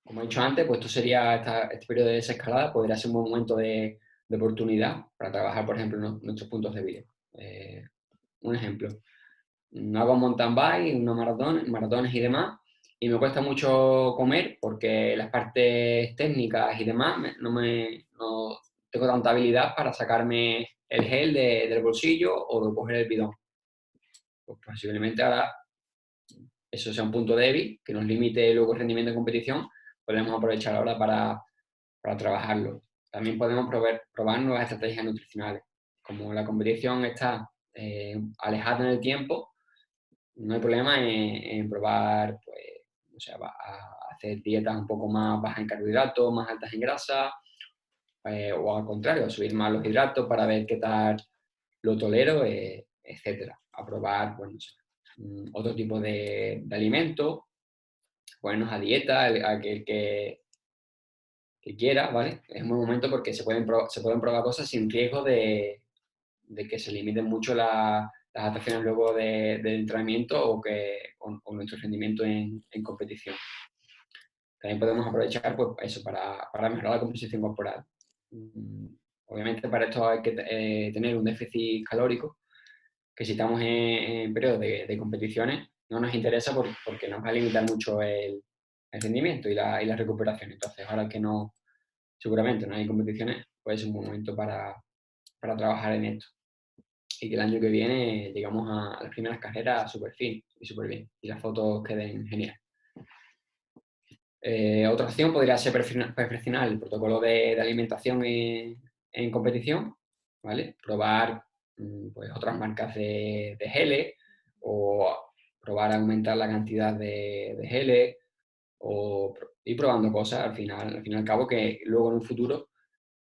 Como he dicho antes, pues esto sería este periodo de desescalada, podría ser un buen momento de oportunidad para trabajar, por ejemplo, nuestros puntos débiles. Un ejemplo, hago mountain bike, unos maratones y demás, y me cuesta mucho comer porque las partes técnicas y demás no tengo tanta habilidad para sacarme el gel del bolsillo o de coger el bidón. Pues posiblemente ahora eso sea un punto débil que nos limite luego el rendimiento de competición, podemos aprovechar ahora para trabajarlo. También podemos probar nuevas estrategias nutricionales. Como la competición está alejada en el tiempo, no hay problema en probar, pues, o sea, a hacer dietas un poco más bajas en carbohidratos, más altas en grasa, o al contrario, subir más los hidratos para ver qué tal lo tolero, etcétera. A probar, bueno, otro tipo de alimentos, ponernos a dieta, aquel que quiera, ¿vale? Es un buen momento porque se pueden probar cosas sin riesgo de que se limiten mucho las adaptaciones luego del entrenamiento o nuestro rendimiento en competición. También podemos aprovechar pues, eso para mejorar la composición corporal. Obviamente para esto hay que tener un déficit calórico, que si estamos en periodo de competiciones no nos interesa porque nos va a limitar mucho el rendimiento y la recuperación. Entonces, ahora que seguramente no hay competiciones, pues es un buen momento para trabajar en esto. Y que el año que viene llegamos a las primeras carreras súper fin y súper bien. Y las fotos queden genial. Otra opción podría ser perfeccionar el protocolo de alimentación en competición, ¿vale? Probar pues, otras marcas de geles o probar aumentar la cantidad de geles o ir probando cosas al fin y al cabo que luego en un futuro,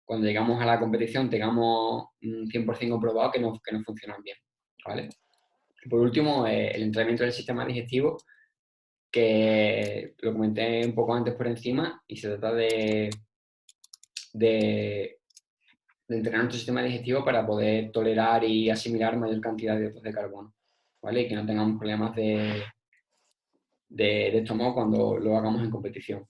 cuando llegamos a la competición, tengamos 100% comprobado que nos funcionan bien. ¿vale? Y por último, el entrenamiento del sistema digestivo, que lo comenté un poco antes por encima, y se trata de entrenar nuestro sistema digestivo para poder tolerar y asimilar mayor cantidad de hidratos de carbono, ¿vale? Y que no tengamos problemas de estómago cuando lo hagamos en competición.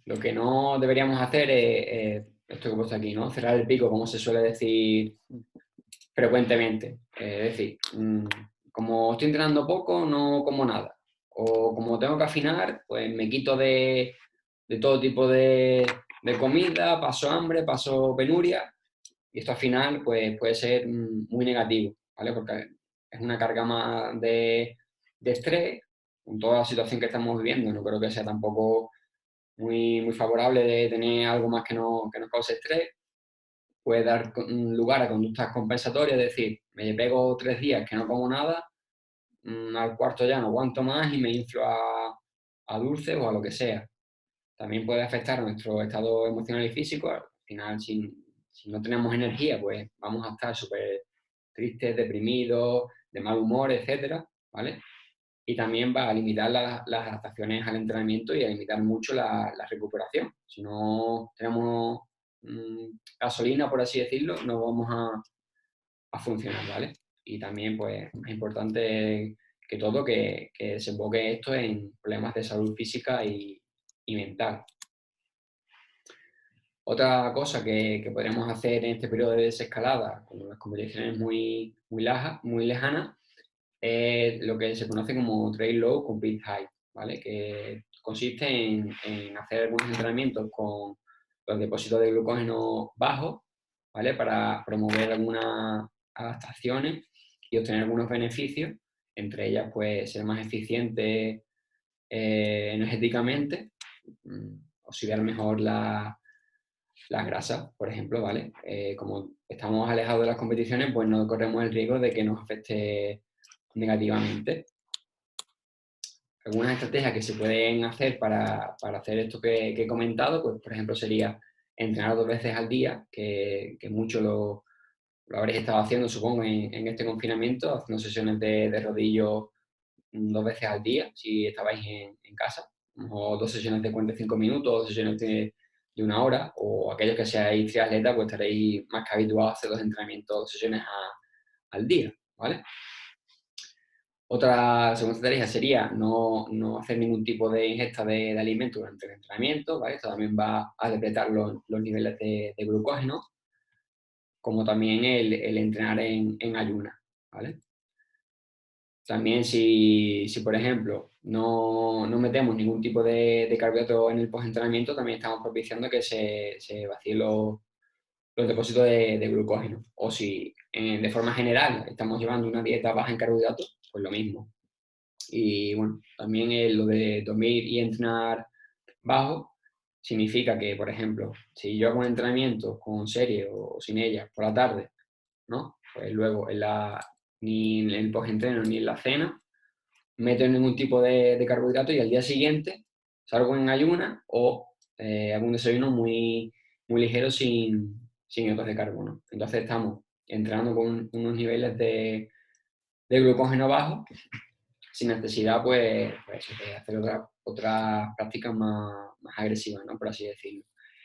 Lo que no deberíamos hacer es esto que he puesto aquí, ¿no? Cerrar el pico, como se suele decir frecuentemente. Es decir, como estoy entrenando poco, no como nada. O como tengo que afinar, pues me quito de todo tipo de comida, paso hambre, paso penuria. Y esto al final pues, puede ser muy negativo, ¿vale? Porque es una carga más de estrés, con toda la situación que estamos viviendo. No creo que sea tampoco muy favorable de tener algo más que nos cause estrés. Puede dar lugar a conductas compensatorias, es decir, me pego 3 días que no como nada, al cuarto ya no aguanto más y me inflo a dulce o a lo que sea. También puede afectar a nuestro estado emocional y físico. Al final, si no tenemos energía, pues vamos a estar súper tristes, deprimidos, de mal humor, etcétera, ¿vale? Y también va a limitar las adaptaciones al entrenamiento y a limitar mucho la recuperación. Si no tenemos gasolina, por así decirlo, no vamos a funcionar, ¿vale? Y también, pues, es importante que todo, que se enfoque esto en problemas de salud física y mental. Otra cosa que podríamos hacer en este periodo de desescalada, con las competiciones muy lejanas, es lo que se conoce como trail low, compete high, ¿vale? Que consiste en hacer algunos entrenamientos con los depósitos de glucógeno bajos, ¿vale? Para promover algunas adaptaciones y obtener algunos beneficios, entre ellas, pues, ser más eficiente energéticamente, oxidar mejor las grasas, por ejemplo, ¿vale? Como estamos alejados de las competiciones, pues no corremos el riesgo de que nos afecte negativamente. Algunas estrategias que se pueden hacer para hacer esto que he comentado, pues por ejemplo sería entrenar 2 veces al día, que mucho lo habréis estado haciendo, supongo, en este confinamiento, haciendo sesiones de rodillo 2 veces al día, si estabais en casa, o 2 sesiones de 45 minutos, 2 sesiones de 1 hora, o aquellos que seáis triatletas, pues estaréis más que habituados a hacer 2 entrenamientos, 2 sesiones al día, ¿vale? Otra segunda estrategia sería no hacer ningún tipo de ingesta de alimento durante el entrenamiento, ¿vale? Esto también va a depletar los niveles de glucógeno, como también el entrenar en ayunas, ¿vale? También si por ejemplo, no metemos ningún tipo de carbohidrato en el postentrenamiento, también estamos propiciando que se vacíen los depósitos de glucógeno. O si de forma general estamos llevando una dieta baja en carbohidratos, pues lo mismo. Y bueno, también lo de dormir y entrenar bajo significa que, por ejemplo, si yo hago un entrenamiento con serie o sin ella por la tarde, ¿no? Pues luego ni en el post-entreno ni en la cena meto ningún tipo de carbohidrato y al día siguiente salgo en ayuna o hago un desayuno muy ligero sin hidratos de carbono. Entonces estamos entrenando con unos niveles de glucógeno bajos sin necesidad pues de hacer otras prácticas más agresivas, ¿no? Por así decirlo.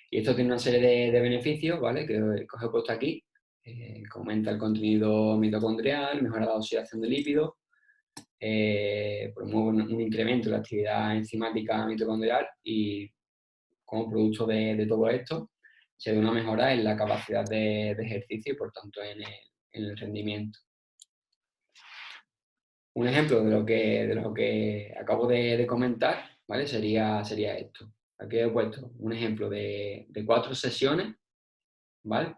Y esto tiene una serie de beneficios, ¿vale? Que os he puesto aquí. Que aumenta el contenido mitocondrial, mejora la oxidación de lípidos, promueve un incremento de la actividad enzimática mitocondrial y como producto de todo esto se da una mejora en la capacidad de ejercicio y por tanto en el rendimiento. Un ejemplo de lo que acabo de comentar, ¿vale? Sería esto. Aquí he puesto un ejemplo de 4 sesiones, ¿vale?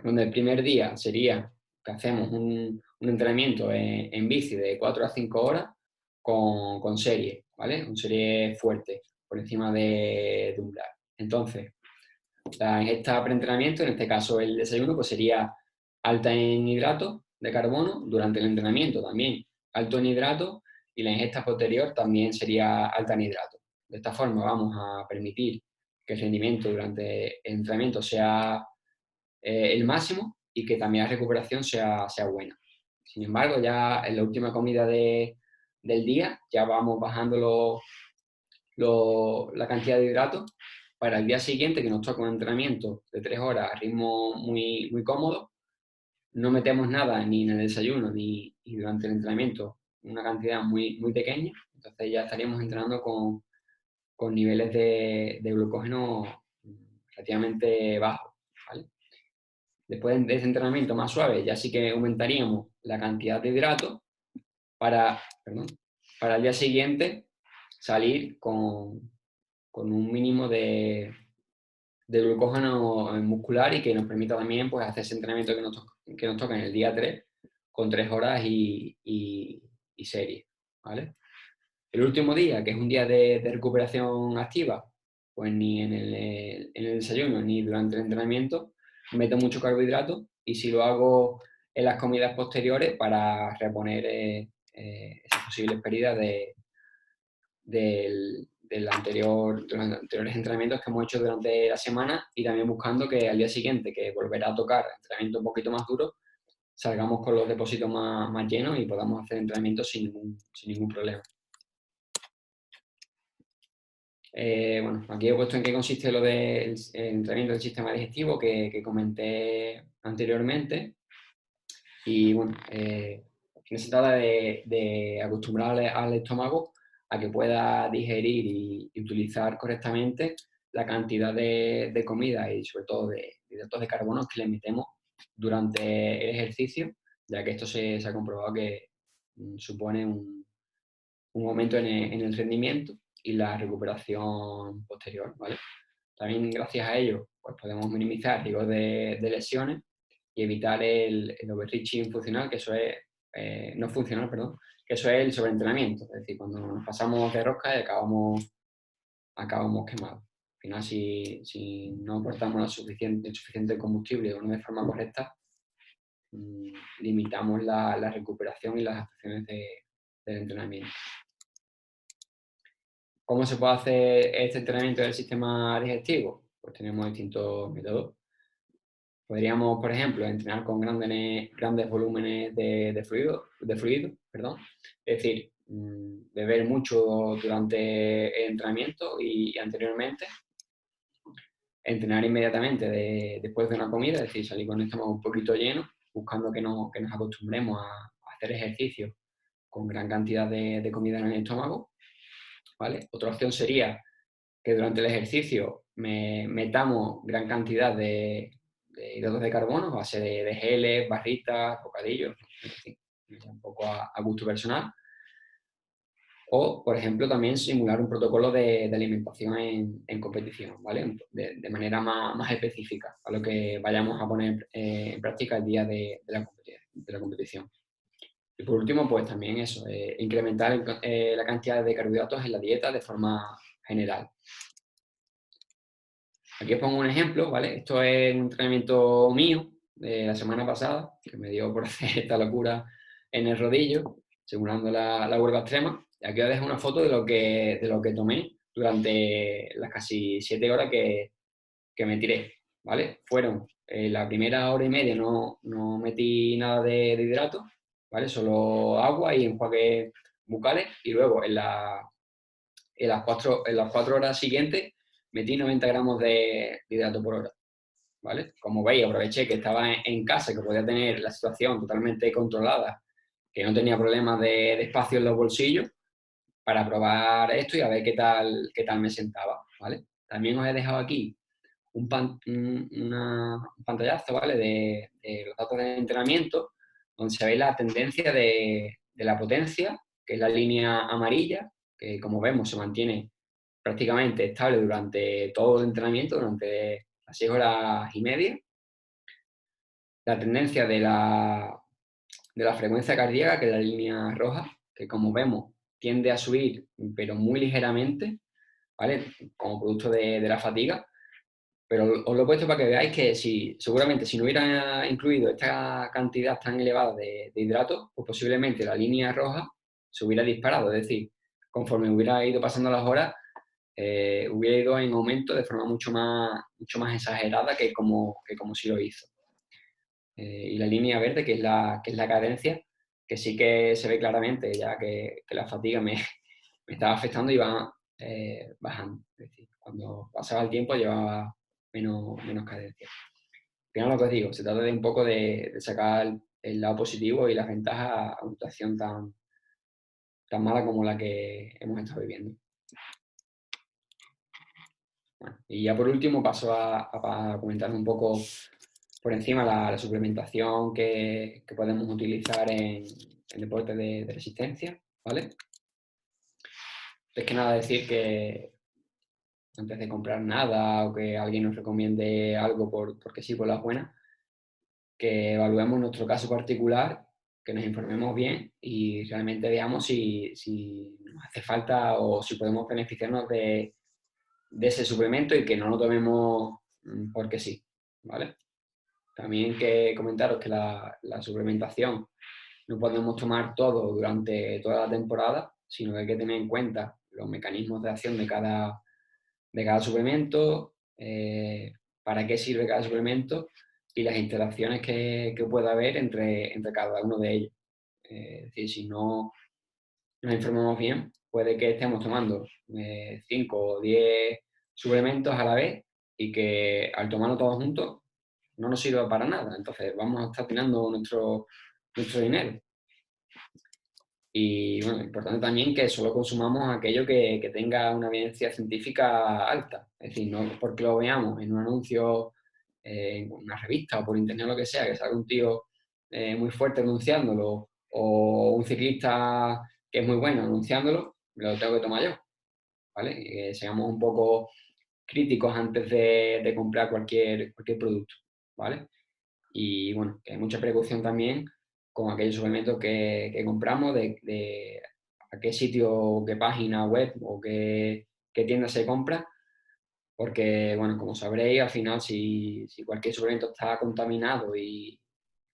Donde el primer día sería que hacemos un entrenamiento en bici de 4 a 5 horas con serie, ¿vale? Con serie fuerte, por encima de umbral. Entonces, la ingesta preentrenamiento, en este caso el desayuno, pues sería alta en hidratos de carbono, durante el entrenamiento también alto en hidratos y la ingesta posterior también sería alta en hidratos. De esta forma vamos a permitir que el rendimiento durante el entrenamiento sea el máximo y que también la recuperación sea buena. Sin embargo, ya en la última comida del día, ya vamos bajando la cantidad de hidratos para el día siguiente, que nos toca un entrenamiento de 3 horas a ritmo muy, muy cómodo. No metemos nada ni en el desayuno ni durante el entrenamiento, una cantidad muy, muy pequeña. Entonces ya estaríamos entrenando con niveles de glucógeno relativamente bajos, ¿vale? Después de ese entrenamiento más suave, ya sí que aumentaríamos la cantidad de hidratos perdón, para el día siguiente salir con un mínimo de glucógeno muscular y que nos permita también pues, hacer ese entrenamiento que nos toca en el día 3 con 3 horas y serie, ¿vale? El último día, que es un día de recuperación activa, pues ni en el desayuno ni durante el entrenamiento meto mucho carbohidrato y si lo hago en las comidas posteriores para reponer esas posibles pérdidas de los anteriores entrenamientos que hemos hecho durante la semana y también buscando que al día siguiente, que volverá a tocar entrenamiento un poquito más duro, salgamos con los depósitos más llenos y podamos hacer entrenamiento sin ningún problema. Bueno, aquí he puesto en qué consiste lo del entrenamiento del sistema digestivo que comenté anteriormente. Y bueno, aquí se trata de acostumbrar al estómago a que pueda digerir y utilizar correctamente la cantidad de comida y sobre todo de hidratos de carbono que le metemos durante el ejercicio, ya que esto se ha comprobado que supone un aumento en el rendimiento y la recuperación posterior, ¿vale? También gracias a ello pues podemos minimizar riesgos de lesiones y evitar el overreaching funcional, que eso es, no funcional, perdón, que eso es el sobreentrenamiento, es decir, cuando nos pasamos de rosca y acabamos quemados. Al final, si no aportamos el suficiente combustible o no de forma correcta, limitamos la recuperación y las adaptaciones del entrenamiento. ¿Cómo se puede hacer este entrenamiento del sistema digestivo? Pues tenemos distintos métodos. Podríamos, por ejemplo, entrenar con grandes volúmenes de fluido, perdón. Es decir, beber mucho durante el entrenamiento y anteriormente. Entrenar inmediatamente después de una comida, es decir, salir con el estómago un poquito lleno, buscando que nos acostumbremos a hacer ejercicio con gran cantidad de comida en el estómago, ¿vale? Otra opción sería que durante el ejercicio metamos gran cantidad de hidratos de carbono a base de geles, barritas, bocadillos, en fin, un poco a gusto personal. O, por ejemplo, también simular un protocolo de alimentación en competición, ¿vale? De manera más específica a lo que vayamos a poner en práctica el día de la competición. Y por último, pues también eso, incrementar la cantidad de carbohidratos en la dieta de forma general. Aquí os pongo un ejemplo, ¿vale? Esto es un entrenamiento mío de la semana pasada, que me dio por hacer esta locura en el rodillo, simulando la huelga extrema. Y aquí os dejo una foto de lo que tomé durante las casi 7 horas que me tiré, ¿vale? Fueron, la primera hora y media no metí nada de hidrato, ¿vale? Solo agua y enjuagues bucales. Y luego en las 4 horas siguientes metí 90 gramos de hidrato por hora, ¿vale? Como veis, aproveché que estaba en casa, que podía tener la situación totalmente controlada, que no tenía problemas de espacio en los bolsillos, para probar esto y a ver qué tal me sentaba, ¿vale? También os he dejado aquí un pantallazo, ¿vale? De los datos de entrenamiento, donde se ve la tendencia de la potencia, que es la línea amarilla, que como vemos se mantiene prácticamente estable durante todo el entrenamiento, durante las 6 horas y media. La tendencia de la frecuencia cardíaca, que es la línea roja, que como vemos tiende a subir, pero muy ligeramente, ¿vale? Como producto de la fatiga. Pero os lo he puesto para que veáis que seguramente si no hubiera incluido esta cantidad tan elevada de hidratos, pues posiblemente la línea roja se hubiera disparado. Es decir, conforme hubiera ido pasando las horas, hubiera ido en aumento de forma mucho más exagerada que como si lo hizo. Y la línea verde, que es la cadencia, que sí que se ve claramente ya que la fatiga me estaba afectando y va bajando. Es decir, cuando pasaba el tiempo llevaba menos cadencia. Al final lo que os digo, se trata de un poco de sacar el lado positivo y las ventajas a una situación tan mala como la que hemos estado viviendo. Bueno, y ya por último paso a comentar un poco por encima la suplementación que podemos utilizar en deportes de resistencia, ¿vale? Es que nada decir que antes de comprar nada o que alguien nos recomiende algo porque sí, por las buenas, que evaluemos nuestro caso particular, que nos informemos bien y realmente veamos si nos hace falta o si podemos beneficiarnos de ese suplemento y que no lo tomemos porque sí, ¿vale? También que comentaros que la suplementación no podemos tomar todo durante toda la temporada, sino que hay que tener en cuenta los mecanismos de acción de cada suplemento, para qué sirve cada suplemento y las interacciones que pueda haber entre cada uno de ellos. Es decir, si no nos informamos bien, puede que estemos tomando 5 o 10 suplementos a la vez y que al tomarlo todos juntos no nos sirva para nada. Entonces vamos a estar tirando nuestro dinero. Y bueno, importante también que solo consumamos aquello que tenga una evidencia científica alta. Es decir, no porque lo veamos en un anuncio, en una revista o por internet o lo que sea, que salga un tío muy fuerte anunciándolo o un ciclista que es muy bueno anunciándolo, me lo tengo que tomar yo, ¿vale? Y que seamos un poco críticos antes de comprar cualquier producto, ¿vale? Y bueno, que hay mucha precaución también con aquellos suplementos que compramos, de a qué sitio, qué página web o qué tienda se compra, porque bueno, como sabréis, al final si cualquier suplemento está contaminado y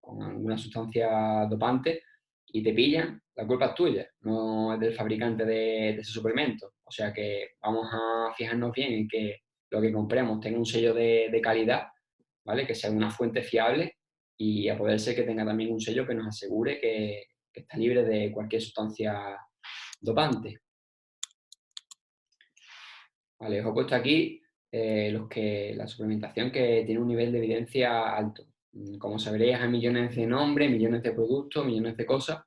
con alguna sustancia dopante y te pillan, la culpa es tuya, no es del fabricante de ese suplemento. O sea que vamos a fijarnos bien en que lo que compremos tenga un sello de calidad, ¿vale? Que sea una fuente fiable y a poder ser que tenga también un sello que nos asegure que está libre de cualquier sustancia dopante. Vale, os he puesto aquí la suplementación que tiene un nivel de evidencia alto. Como sabréis, hay millones de nombres, millones de productos, millones de cosas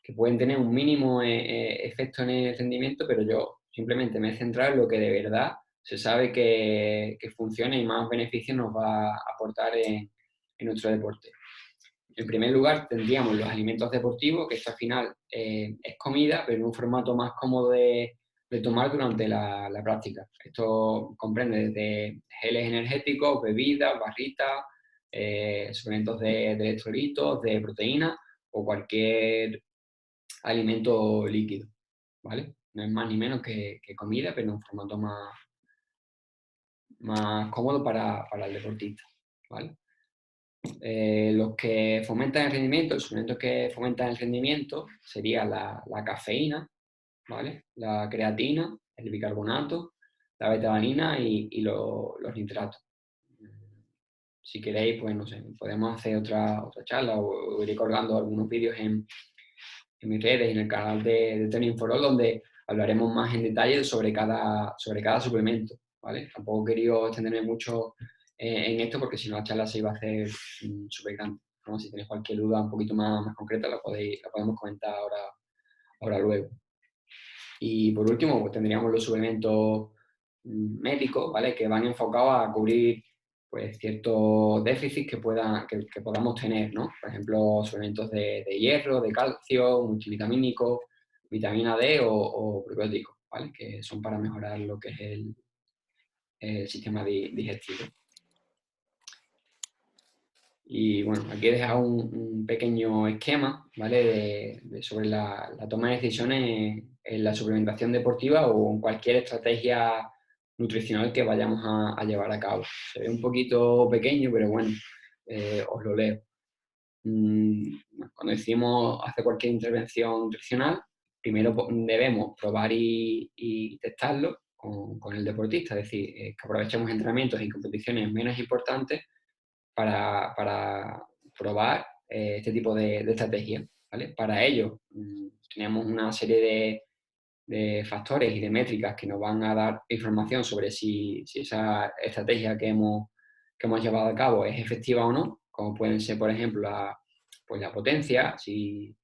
que pueden tener un mínimo efecto en el rendimiento, pero yo simplemente me he centrado en lo que de verdad se sabe que funciona y más beneficios nos va a aportar en nuestro deporte. En primer lugar, tendríamos los alimentos deportivos, que esto al final es comida, pero en un formato más cómodo de tomar durante la práctica. Esto comprende desde geles energéticos, bebidas, barritas, suplementos de electrolitos, de proteína o cualquier alimento líquido, ¿vale? No es más ni menos que comida, pero en un formato más cómodo para el deportista, ¿vale? Los que fomentan el rendimiento, los suplementos que fomentan el rendimiento sería la cafeína, ¿vale? La creatina, el bicarbonato, la betalanina y los nitratos. Si queréis, pues no sé, podemos hacer otra charla o iré colgando algunos vídeos en mis redes y en el canal de Training for All, donde hablaremos más en detalle sobre cada suplemento, ¿vale? Tampoco he querido extenderme mucho en esto porque si no la charla se iba a hacer súper grande, ¿no? Si tenéis cualquier duda un poquito más concreta la podemos comentar ahora luego. Y por último, pues tendríamos los suplementos médicos, ¿vale? Que van enfocados a cubrir pues, ciertos déficits que podamos tener, ¿no? Por ejemplo, suplementos de hierro, de calcio, multivitamínicos, vitamina D o probióticos, ¿vale? Que son para mejorar lo que es el sistema digestivo. Y bueno, aquí he dejado un pequeño esquema, ¿vale? Sobre la toma de decisiones en la suplementación deportiva o en cualquier estrategia nutricional que vayamos a llevar a cabo. Se ve un poquito pequeño, pero bueno, os lo leo. Cuando decimos hacer cualquier intervención nutricional, primero debemos probar y testarlo con el deportista, es decir, que aprovechemos entrenamientos y competiciones menos importantes para probar este tipo de estrategia. ¿vale? Para ello, tenemos una serie de factores y de métricas que nos van a dar información sobre si esa estrategia que hemos llevado a cabo es efectiva o no, como pueden ser, por ejemplo, pues la potencia, si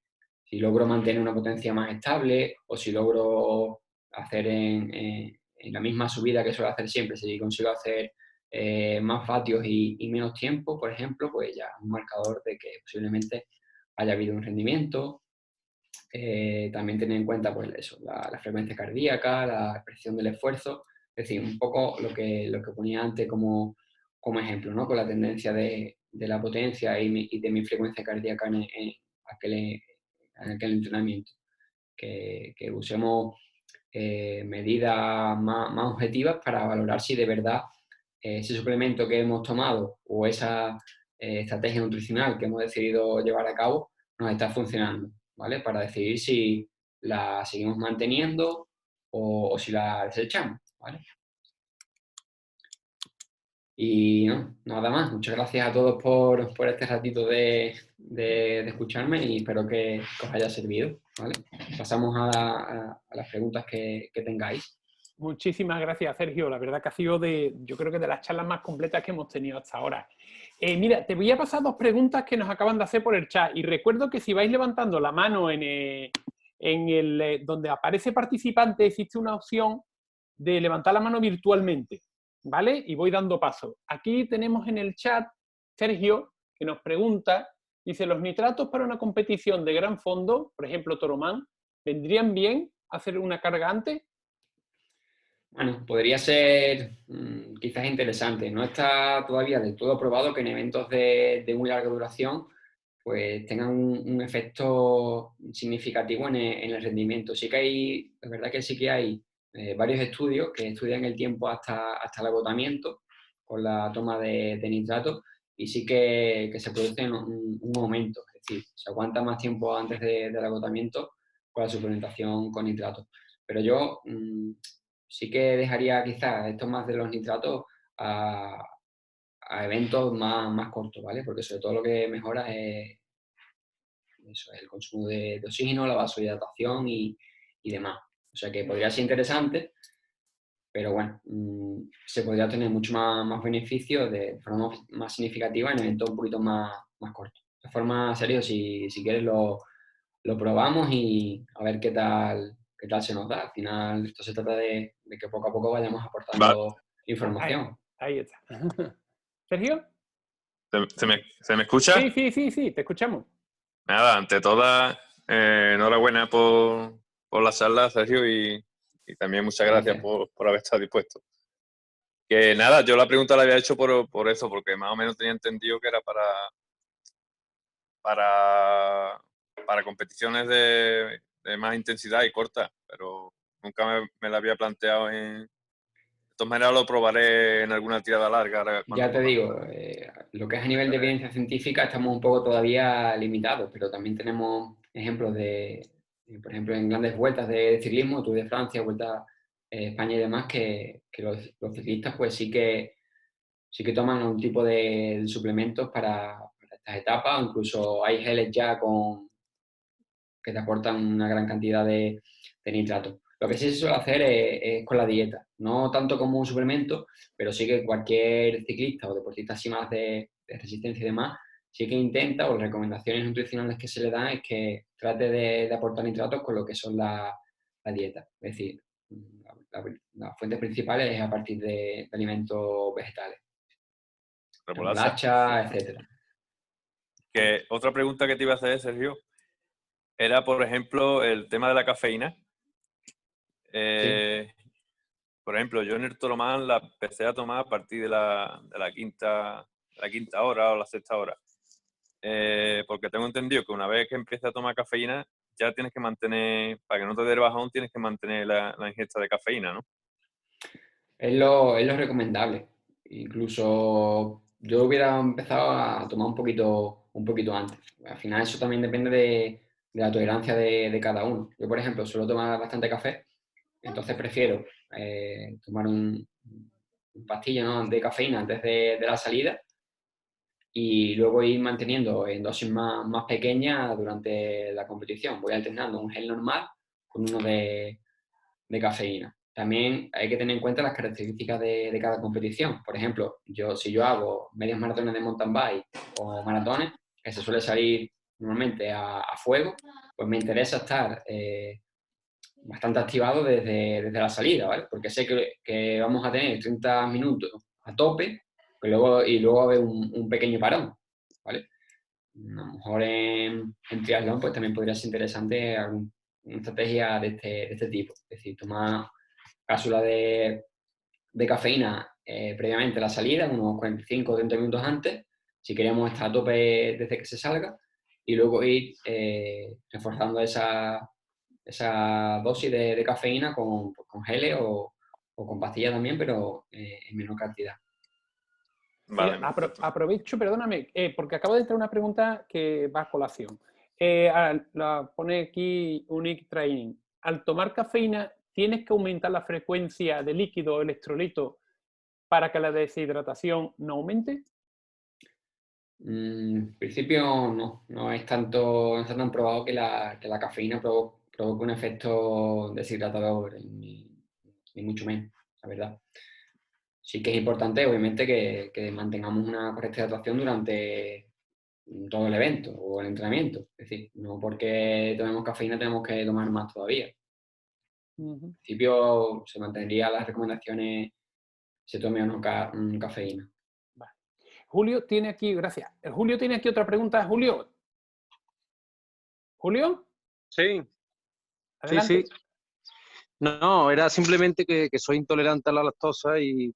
logro mantener una potencia más estable o si logro hacer en la misma subida que suelo hacer siempre, si consigo hacer más vatios y menos tiempo, por ejemplo, pues ya es un marcador de que posiblemente haya habido un rendimiento. También tener en cuenta pues eso, la frecuencia cardíaca, la presión del esfuerzo, es decir, un poco lo que ponía antes como ejemplo, ¿no? Con la tendencia de la potencia y de mi frecuencia cardíaca aquel, en aquel entrenamiento. Que usemos medidas más objetivas para valorar si de verdad ese suplemento que hemos tomado o esa estrategia nutricional que hemos decidido llevar a cabo nos está funcionando, ¿vale? Para decidir si la seguimos manteniendo o si la desechamos, ¿vale? Y no, nada más. Muchas gracias a todos por este ratito de escucharme y espero que os haya servido, ¿vale? Pasamos a las preguntas que tengáis. Muchísimas gracias, Sergio. La verdad que ha sido yo creo que de las charlas más completas que hemos tenido hasta ahora. Mira, te voy a pasar dos preguntas que nos acaban de hacer por el chat. Y recuerdo que si vais levantando la mano donde aparece participante, existe una opción de levantar la mano virtualmente, ¿vale? Y voy dando paso. Aquí tenemos en el chat Sergio, que nos pregunta, dice, ¿los nitratos para una competición de gran fondo, por ejemplo, Toromán, vendrían bien hacer una carga antes? Bueno, podría ser quizás interesante. No está todavía del todo probado que en eventos de muy larga duración pues tengan un efecto significativo en el rendimiento. Sí que hay, es verdad que sí que hay varios estudios que estudian el tiempo hasta el agotamiento con la toma de nitratos y sí que se produce un aumento, es decir, se aguanta más tiempo antes del agotamiento con la suplementación con nitratos. Pero yo sí que dejaría quizás esto más de los nitratos a eventos más cortos, ¿vale? Porque sobre todo lo que mejora es eso, el consumo de oxígeno, la vasodilatación y demás. O sea que podría ser interesante, pero bueno, se podría tener mucho más beneficio de forma más significativa en eventos un poquito más cortos. De forma, serio, si quieres lo probamos y a ver qué tal se nos da. Al final esto se trata de que poco a poco vayamos Vale. aportando información. Ahí está. ¿Sergio? ¿Se me escucha? Sí, te escuchamos. Nada, ante todas, enhorabuena por la charla, Sergio, y también muchas gracias por haber estado dispuesto. Que nada, yo la pregunta la había hecho por eso, porque más o menos tenía entendido que era para competiciones de más intensidad y corta, pero nunca me la había planteado De todas maneras lo probaré en alguna tirada larga. Ahora Ya te digo, lo que es a nivel de evidencia científica estamos un poco todavía limitados, pero también tenemos ejemplos por ejemplo, en grandes vueltas de ciclismo, Tour de Francia, Vuelta España y demás, que los ciclistas pues sí que toman un tipo de suplementos para estas etapas, incluso hay geles ya que te aportan una gran cantidad de nitratos. Lo que sí se suele hacer es con la dieta, no tanto como un suplemento, pero sí que cualquier ciclista o deportista así más de resistencia y demás, sí que intenta, o las recomendaciones nutricionales que se le dan es que trate de aportar nitratos con lo que son la dieta. Es decir, la fuente principal es a partir de alimentos vegetales, remolacha, etcétera. Que otra pregunta que te iba a hacer, Sergio, era, por ejemplo, el tema de la cafeína. Sí. Por ejemplo, yo en el Toromán la empecé a tomar a partir de la quinta hora o la sexta hora. Porque tengo entendido que una vez que empieces a tomar cafeína, ya tienes que mantener, para que no te dé el bajón, tienes que mantener la ingesta de cafeína, ¿no? Es lo recomendable. Incluso yo hubiera empezado a tomar un poquito antes. Al final eso también depende de la tolerancia de cada uno. Yo, por ejemplo, suelo tomar bastante café, entonces prefiero tomar un pastillo, ¿no?, de cafeína antes de la salida y luego ir manteniendo en dosis más pequeñas durante la competición. Voy alternando un gel normal con uno de cafeína. También hay que tener en cuenta las características de cada competición. Por ejemplo, si yo hago medias maratones de mountain bike o maratones, que se suele salir normalmente a fuego, pues me interesa estar bastante activado desde la salida, ¿vale? Porque sé que vamos a tener 30 minutos a tope y luego va a haber un pequeño parón, ¿vale? A lo mejor en triatlón pues también podría ser interesante una estrategia de este tipo. Es decir, tomar cápsula de cafeína previamente a la salida, unos 45 o 30 minutos antes, si queremos estar a tope desde que se salga, y luego ir reforzando esa dosis de cafeína con geles o con pastillas también, pero en menor cantidad. Vale, Aprovecho, perdóname, porque acaba de entrar una pregunta que va a colación. La pone aquí Unique Training. Al tomar cafeína, ¿tienes que aumentar la frecuencia de líquido o electrolito para que la deshidratación no aumente? En principio no es tanto, no está tan probado que la cafeína provoque un efecto deshidratador, ni mucho menos, la verdad. Sí que es importante, obviamente, que mantengamos una correcta hidratación durante todo el evento o el entrenamiento. Es decir, no porque tomemos cafeína tenemos que tomar más todavía. En principio se mantendría las recomendaciones, se tome o no cafeína. Vale. Julio tiene aquí, gracias. Julio tiene aquí otra pregunta. Julio. ¿Julio? Sí. Adelante. Sí. No, era simplemente que soy intolerante a la lactosa y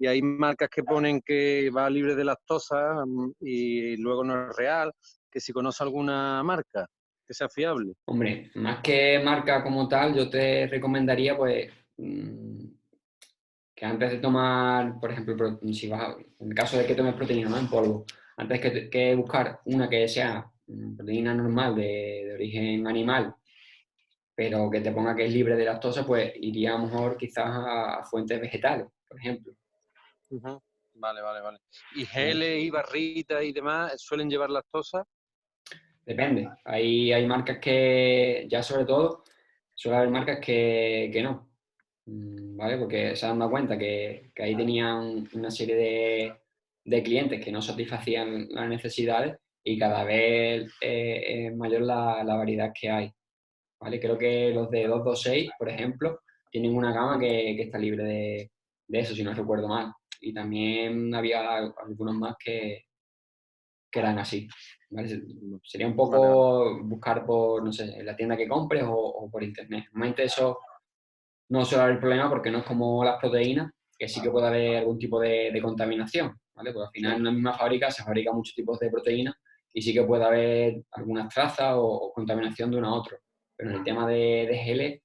hay marcas que ponen que va libre de lactosa y luego no es real. Que si conoce alguna marca que sea fiable. Hombre, más que marca como tal, yo te recomendaría pues que antes de tomar, por ejemplo, si en el caso de que tomes proteína, ¿no? En polvo, antes que buscar una que sea proteína normal de origen animal, pero que te ponga que es libre de lactosa, pues iría a lo mejor quizás a fuentes vegetales, por ejemplo. Vale. ¿Y geles y barritas y demás suelen llevar lactosa? Depende. Hay marcas que, ya sobre todo, suele haber marcas que no. ¿Vale? Porque se han dado cuenta que ahí tenían una serie de clientes que no satisfacían las necesidades y cada vez es mayor la variedad que hay. ¿Vale? Creo que los de 226, por ejemplo, tienen una gama que está libre de eso, si no recuerdo mal. Y también había algunos más que eran así. ¿Vale? Sería un poco buscar por, no sé, en la tienda que compres o por internet. Normalmente eso no suele haber problema porque no es como las proteínas, que sí que puede haber algún tipo de contaminación, ¿vale? Porque al final en una misma fábrica se fabrican muchos tipos de proteínas y sí que puede haber algunas trazas o contaminación de uno a otro. Pero en el tema de geles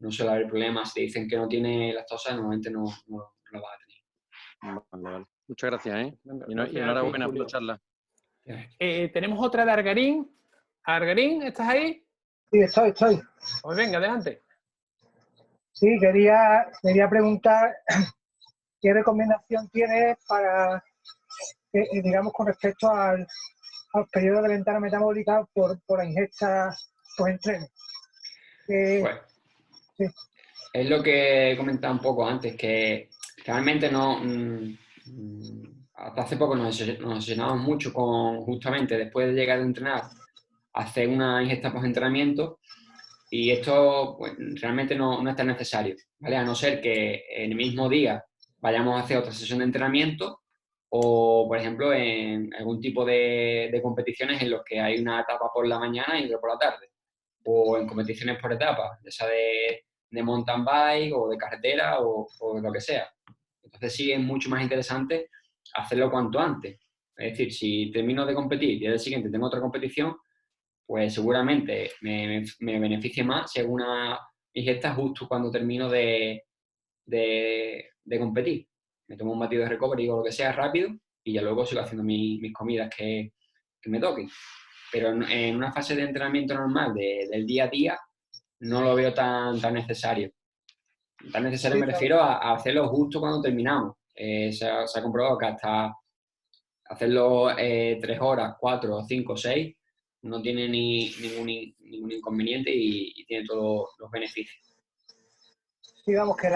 no suele haber problemas. Si te dicen que no tiene lactosa, normalmente no lo vas a tener. Vale. Muchas gracias, ¿eh? Y Gracias enhorabuena a ti, por la charla. Tenemos otra de Argarín. Argarín, ¿estás ahí? Sí, estoy. Pues venga, adelante. Sí, quería preguntar qué recomendación tienes para, digamos, con respecto al periodo de ventana metabólica por la ingesta post-entreno. Pues, sí. Es lo que he comentado un poco antes, que realmente no... hasta hace poco nos obsesionábamos mucho con, justamente, después de llegar a entrenar, hacer una ingesta post-entrenamiento, y esto pues, realmente no es tan necesario, ¿vale? A no ser que en el mismo día vayamos a hacer otra sesión de entrenamiento o, por ejemplo, en algún tipo de competiciones en los que hay una etapa por la mañana y otra por la tarde, o en competiciones por etapas, ya sea de mountain bike o de carretera o lo que sea. Entonces sí es mucho más interesante hacerlo cuanto antes. Es decir, si termino de competir y el día siguiente tengo otra competición, pues seguramente me beneficie más si hago una ingesta justo cuando termino de competir. Me tomo un batido de recovery o lo que sea rápido y ya luego sigo haciendo mis comidas que me toquen. Pero en una fase de entrenamiento normal del día a día no lo veo tan necesario. Tan necesario me refiero a hacerlo justo cuando terminamos. Se ha comprobado que hasta hacerlo 3 horas, 4, 5, 6, no tiene ningún inconveniente y tiene todos los beneficios. Digamos que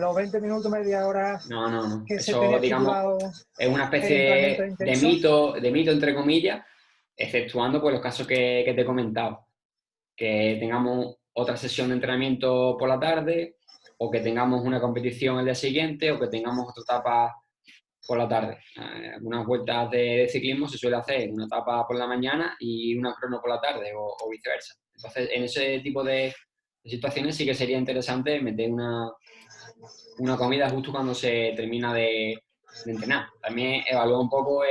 los 20 minutos, media hora No. que se Eso, tenía digamos, estipulado es una el especie entrenamiento de intenso. mito, entre comillas, exceptuando pues, los casos que te he comentado. Que tengamos otra sesión de entrenamiento por la tarde, o que tengamos una competición el día siguiente, o que tengamos otra etapa por la tarde. Algunas vueltas de ciclismo se suele hacer una etapa por la mañana y una crono por la tarde, o viceversa. Entonces, en ese tipo de situaciones sí que sería interesante meter una comida justo cuando se termina de entrenar. También evalúa un poco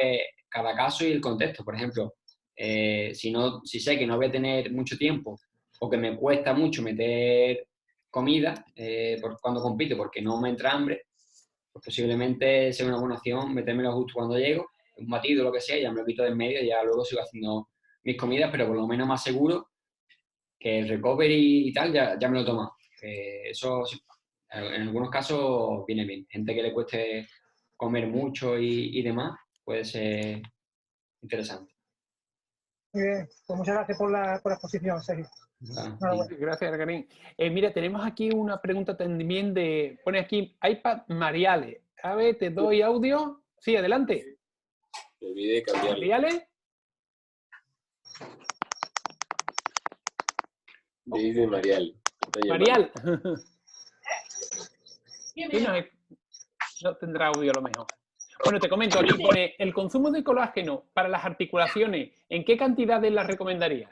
cada caso y el contexto. Por ejemplo, si sé que no voy a tener mucho tiempo o que me cuesta mucho meter comida cuando compito porque no me entra hambre, pues posiblemente sea una buena opción metérmelo justo cuando llego, un batido o lo que sea, ya me lo quito de en medio y ya luego sigo haciendo mis comidas, pero por lo menos más seguro que el recovery y tal ya me lo he tomado. Eso en algunos casos viene bien. Gente que le cueste comer mucho y demás, puede ser interesante. Muy bien, pues muchas gracias por la exposición, Sergio. Enhorabuena. Gracias, Karim. Mira, tenemos aquí una pregunta también pone aquí iPad Mariale. A ver, te doy audio. Sí, adelante. Me olvidé cambiarlo. Mariale. Dice Marial. Marial. Sí, no tendrá audio a lo mejor. Bueno, te comento, aquí pone el consumo de colágeno para las articulaciones. ¿En qué cantidades las recomendarías?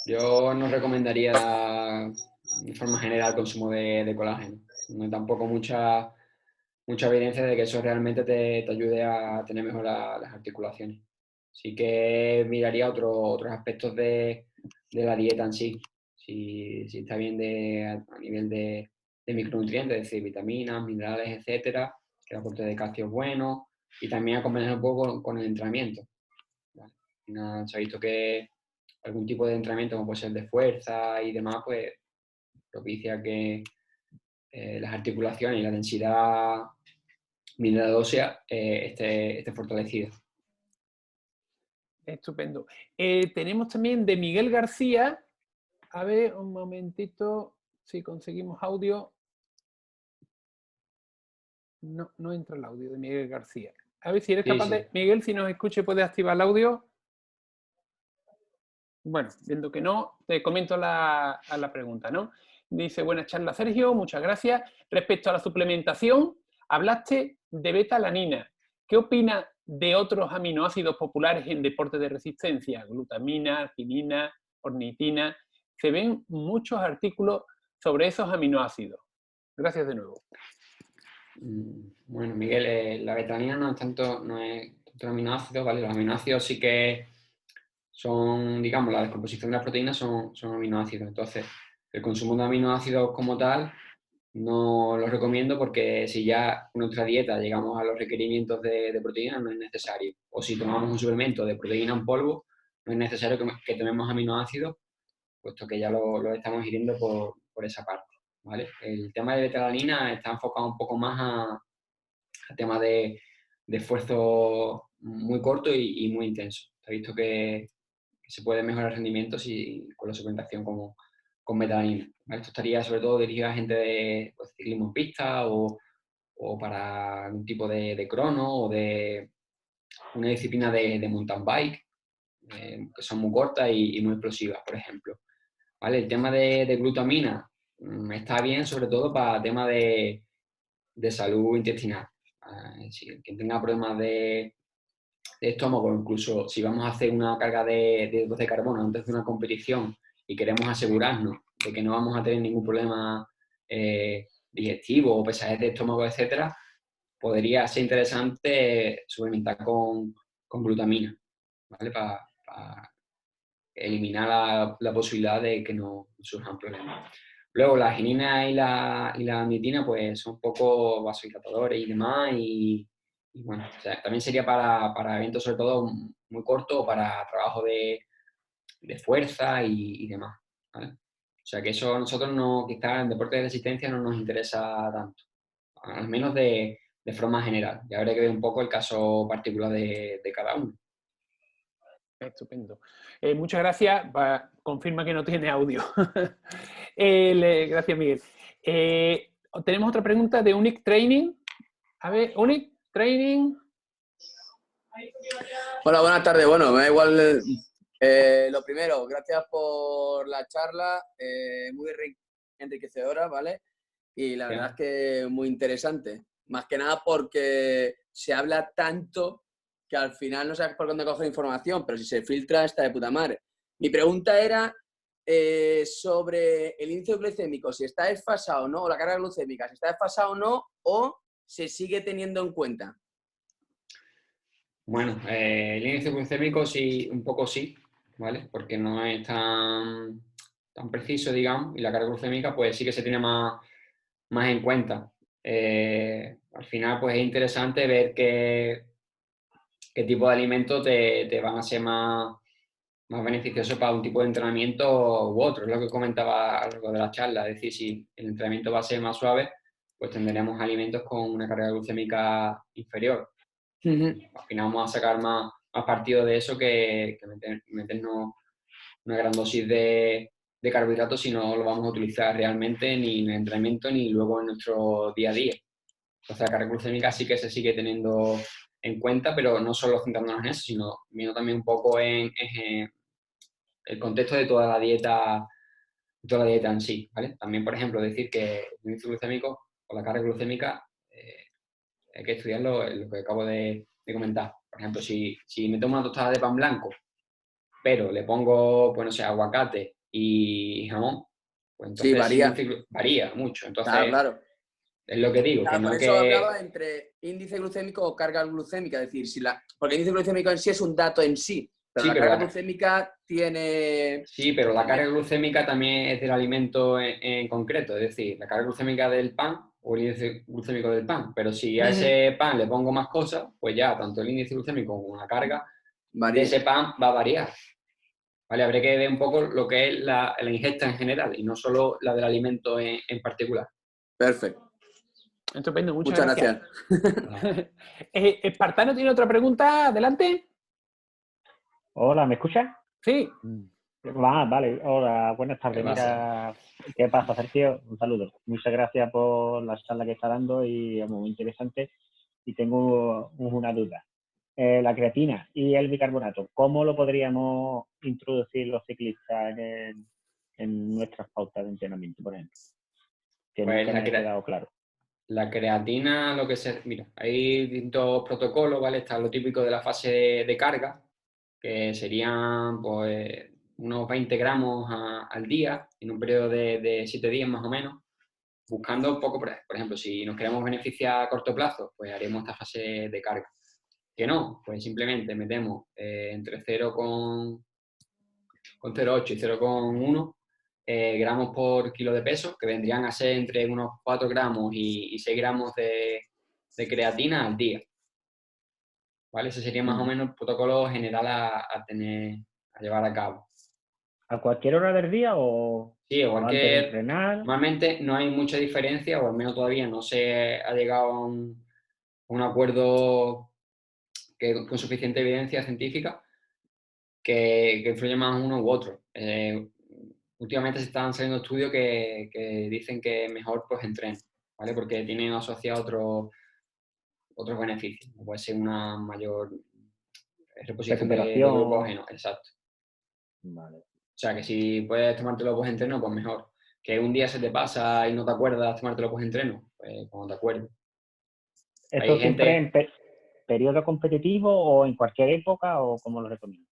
Yo no recomendaría de forma general el consumo de colágeno. No hay tampoco mucha evidencia de que eso realmente te ayude a tener mejor las articulaciones. Sí que miraría otros aspectos de la dieta en sí. Si está bien a nivel de micronutrientes, es decir, vitaminas, minerales, etcétera, que el aporte de calcio es bueno, y también acompañar un poco con el entrenamiento. ¿Vale? Se ha visto que algún tipo de entrenamiento, como puede ser de fuerza y demás, pues propicia que las articulaciones y la densidad mineral ósea esté fortalecida. Estupendo. Tenemos también de Miguel García. A ver, un momentito, si conseguimos audio. No entra el audio de Miguel García. A ver si eres capaz de... Miguel, si nos escucha, ¿puedes activar el audio? Bueno, viendo que no, te comento a la pregunta, ¿no? Dice, buenas charlas, Sergio, muchas gracias. Respecto a la suplementación, hablaste de beta-alanina. ¿Qué opinas de otros aminoácidos populares en deportes de resistencia? Glutamina, arginina, ornitina. Se ven muchos artículos sobre esos aminoácidos. Gracias de nuevo. Bueno, Miguel, la beta-alanina no es tanto aminoácidos, ¿vale? Los aminoácidos sí que son, digamos, la descomposición de las proteínas son aminoácidos. Entonces, el consumo de aminoácidos como tal no los recomiendo porque si ya en nuestra dieta llegamos a los requerimientos de proteínas no es necesario. O si tomamos un suplemento de proteína en polvo, no es necesario que tomemos aminoácidos, puesto que ya lo estamos ingiriendo por esa parte. ¿Vale? El tema de beta-alanina está enfocado un poco más a tema de esfuerzo muy corto y muy intenso. Se ha visto que se puede mejorar el rendimiento con la suplementación con beta-alanina. ¿Vale? Esto estaría sobre todo dirigido a gente de ciclismo en pista o para algún tipo de crono o de una disciplina de mountain bike, que son muy cortas y muy explosivas, por ejemplo. ¿Vale? El tema de glutamina está bien sobre todo para tema de salud intestinal. Si quien tenga problemas de estómago, incluso si vamos a hacer una carga de hidratos de carbono antes de una competición y queremos asegurarnos de que no vamos a tener ningún problema digestivo o pesadez de estómago, etcétera, podría ser interesante suplementar con glutamina, ¿vale? Para eliminar la posibilidad de que no surjan problemas. Luego, la arginina y la nitina, pues son un poco vasodilatadores y demás, y bueno, o sea, también sería para eventos sobre todo muy cortos o para trabajo de fuerza y demás, ¿vale? O sea que eso a nosotros quizás en deporte de resistencia no nos interesa tanto, al menos de de forma general. Ya habría que ver un poco el caso particular de cada uno. Estupendo. Muchas gracias. Confirma que no tiene audio. Gracias, Miguel. Tenemos otra pregunta de Unique Training. A ver, Unique Training. Hola, buenas tardes. Bueno, me da igual. Lo primero, gracias por la charla, muy enriquecedora, ¿vale? Y la verdad es que muy interesante. Más que nada porque se habla tanto que al final no sabes por dónde coger información, pero si se filtra está de puta madre. Mi pregunta era sobre el índice glucémico, si está desfasado o no, o la carga glucémica, si está desfasado o no, o se sigue teniendo en cuenta. Bueno, el índice glucémico sí, un poco sí, ¿vale? Porque no es tan preciso, digamos, y la carga glucémica pues sí que se tiene más en cuenta. Al final pues es interesante ver qué tipo de alimentos te van a ser más beneficiosos para un tipo de entrenamiento u otro. Es lo que comentaba a lo largo de la charla. Es decir, si el entrenamiento va a ser más suave, pues tendremos alimentos con una carga glucémica inferior. Al final vamos a sacar más partido de eso que meternos una gran dosis de carbohidratos si no lo vamos a utilizar realmente ni en el entrenamiento ni luego en nuestro día a día. Entonces la carga glucémica sí que se sigue teniendo en cuenta, pero no solo centrándonos en eso, sino viendo también un poco en el contexto de toda la dieta en sí, ¿vale? También, por ejemplo, decir que el índice glucémico o la carga glucémica hay que estudiarlo, lo que acabo de comentar. Por ejemplo, si me tomo una tostada de pan blanco, pero le pongo, pues no sé, aguacate y jamón, pues entonces Sí, varía. Varía mucho. Entonces, claro. Es lo que digo. Claro, que no por eso hablaba entre índice glucémico o carga glucémica. Es decir, porque el índice glucémico en sí es un dato en sí, pero sí, la carga glucémica tiene... Sí, pero la carga glucémica también es del alimento en concreto. Es decir, la carga glucémica del pan o el índice glucémico del pan. Pero si a ese pan le pongo más cosas, pues ya tanto el índice glucémico como la carga de ese pan va a variar. ¿Vale? Habría que ver un poco lo que es la ingesta en general y no solo la del alimento en particular. Perfecto. Estupendo, muchas gracias. Espartano tiene otra pregunta, adelante. Hola, ¿me escuchas? Sí. Vale, hola, buenas tardes. Mira, ¿qué pasa, Sergio? Un saludo. Muchas gracias por la charla que está dando y es muy interesante. Y tengo una duda. La creatina y el bicarbonato, ¿cómo lo podríamos introducir los ciclistas en nuestras pautas de entrenamiento, por ejemplo? Que pues nunca me ha quedado claro. La creatina, mira, hay distintos protocolos, ¿vale? Está lo típico de la fase de carga, que serían pues unos 20 gramos al día, en un periodo de 7 días más o menos, buscando un poco, por ejemplo, si nos queremos beneficiar a corto plazo, pues haremos esta fase de carga. Que no, pues simplemente metemos entre 0,08 y 0,1 gramos por kilo de peso, que vendrían a ser entre unos 4 gramos y 6 gramos de creatina al día. ¿Vale? Ese sería más o menos el protocolo general a llevar a cabo. ¿A cualquier hora del día o, sí, o antes de entrenar? Normalmente no hay mucha diferencia, o al menos todavía no se ha llegado a un acuerdo con suficiente evidencia científica que influye más uno u otro. Últimamente se están saliendo estudios que dicen que es mejor pues entreno, ¿vale? Porque tienen asociados otros beneficios. Puede ser una mayor reposición de glucógeno, exacto. Vale. O sea, que si puedes tomártelo post-entreno, pues mejor. Que un día se te pasa y no te acuerdas tomártelo post-entreno, pues cuando te acuerdes. ¿Esto siempre en periodo competitivo o en cualquier época o cómo lo recomiendas?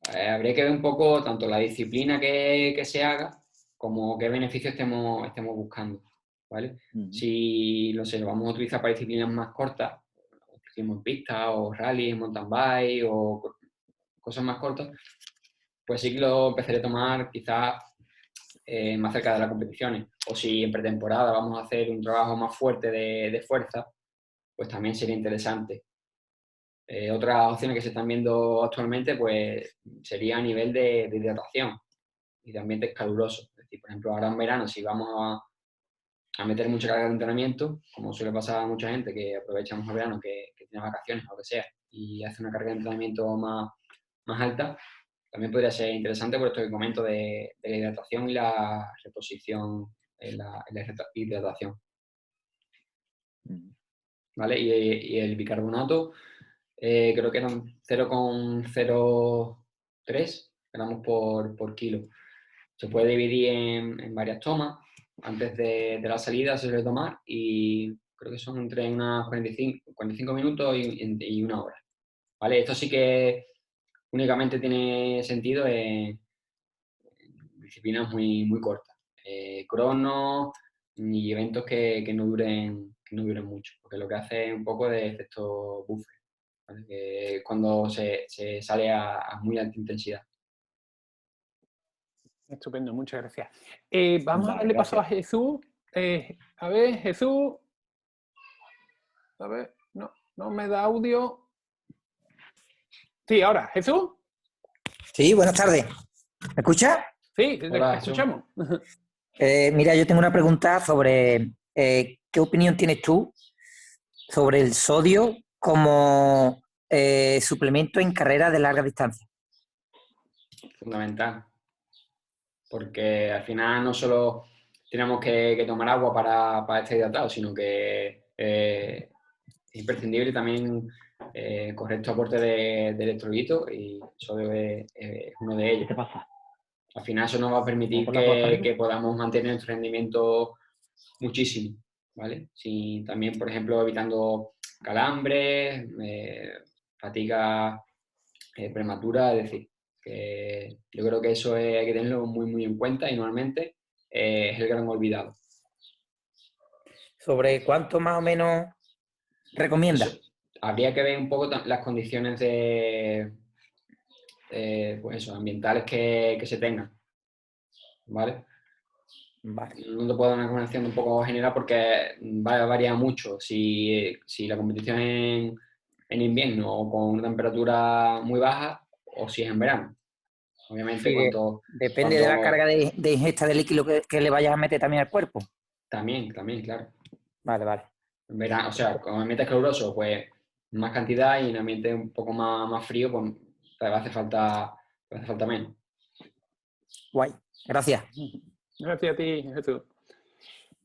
Habría que ver un poco tanto la disciplina que se haga como qué beneficios estemos buscando, ¿vale? Si lo vamos a utilizar para disciplinas más cortas, como en pista o rally, en mountain bike o cosas más cortas, pues sí que lo empezaré a tomar quizás más cerca de las competiciones. O si en pretemporada vamos a hacer un trabajo más fuerte de fuerza, pues también sería interesante. Otras opciones que se están viendo actualmente pues sería a nivel de hidratación y de ambientes calurosos. Es decir, por ejemplo, ahora en verano, si vamos a meter mucha carga de entrenamiento, como suele pasar a mucha gente que aprovecha mejor verano, que tiene vacaciones o lo que sea, y hace una carga de entrenamiento más alta, también podría ser interesante por esto que comento de la hidratación y la reposición en la hidratación. ¿Vale? Y el bicarbonato, creo que eran 0,03 gramos por kilo. Se puede dividir en varias tomas. Antes de la salida se suele tomar y creo que son entre unas 45 minutos y una hora. ¿Vale? Esto sí que únicamente tiene sentido en disciplinas muy cortas. Cronos y eventos que no duren mucho, porque lo que hace es un poco de efecto buffer, ¿vale? Que cuando se sale a muy alta intensidad. Estupendo, muchas gracias. Vamos a Vale, darle paso a gracias. Jesús. A ver, Jesús. A ver, no me da audio. Sí, ahora, Jesús. Sí, buenas tardes. ¿Me escucha? Sí, Hola, te escuchamos. Mira, yo tengo una pregunta sobre ¿qué opinión tienes tú sobre el sodio como suplemento en carreras de larga distancia? Fundamental. Porque al final no solo tenemos que tomar agua para estar hidratados, sino que es imprescindible también correcto aporte de electrolitos y sodio es uno de ellos. ¿Qué te pasa? Al final eso nos va a permitir ¿Por la costa que podamos mantener nuestro rendimiento muchísimo, ¿vale? También, por ejemplo, evitando calambres, fatiga prematura, es decir, que yo creo que eso hay que tenerlo muy en cuenta y normalmente es el gran olvidado. ¿Sobre cuánto más o menos recomienda? Habría que ver un poco las condiciones pues eso, ambientales que se tengan, ¿vale? Vale. No te puedo dar una recomendación un poco general porque varía mucho. Si la competición es en invierno o con una temperatura muy baja o si es en verano. Obviamente, Sí, depende de la carga de ingesta de líquido que le vayas a meter también al cuerpo. También, claro. Vale. En verano, o sea, con ambiente caluroso, pues más cantidad y en ambiente un poco más frío, pues te va a hacer falta menos. Guay, gracias. Gracias a ti, Jesús.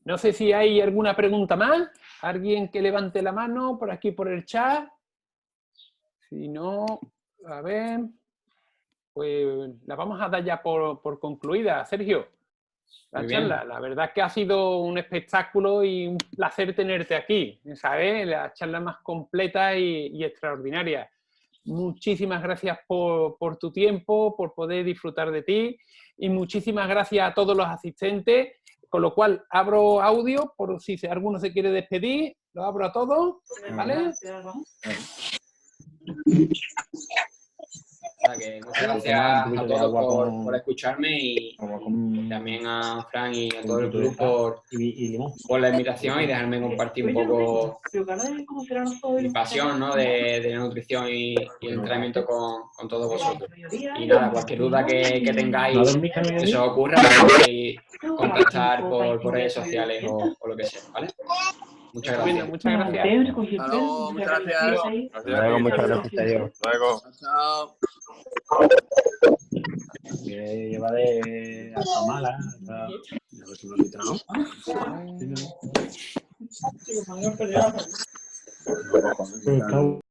No sé si hay alguna pregunta más. ¿Alguien que levante la mano por aquí por el chat? Si no, a ver, pues la vamos a dar ya por concluida. Sergio, la charla, la verdad es que ha sido un espectáculo y un placer tenerte aquí, ¿sabes? La charla más completa y extraordinaria. Muchísimas gracias por tu tiempo, por poder disfrutar de ti y muchísimas gracias a todos los asistentes, con lo cual abro audio por si alguno se quiere despedir, lo abro a todos, ¿vale? Muchas gracias a todos por escucharme y también a Fran y a todo el club por la invitación y dejarme compartir un poco mi pasión, ¿no? de la nutrición y el entrenamiento con todos vosotros. Y nada, cualquier duda que tengáis, que se os ocurra, podéis contactar por redes sociales o lo que sea, ¿vale? Muchas gracias. Muchas gracias. Hasta luego, muchas gracias. Gracias, Muchas gracias, adiós. Luego. Chao. Que lleva de hasta Mala. Hasta...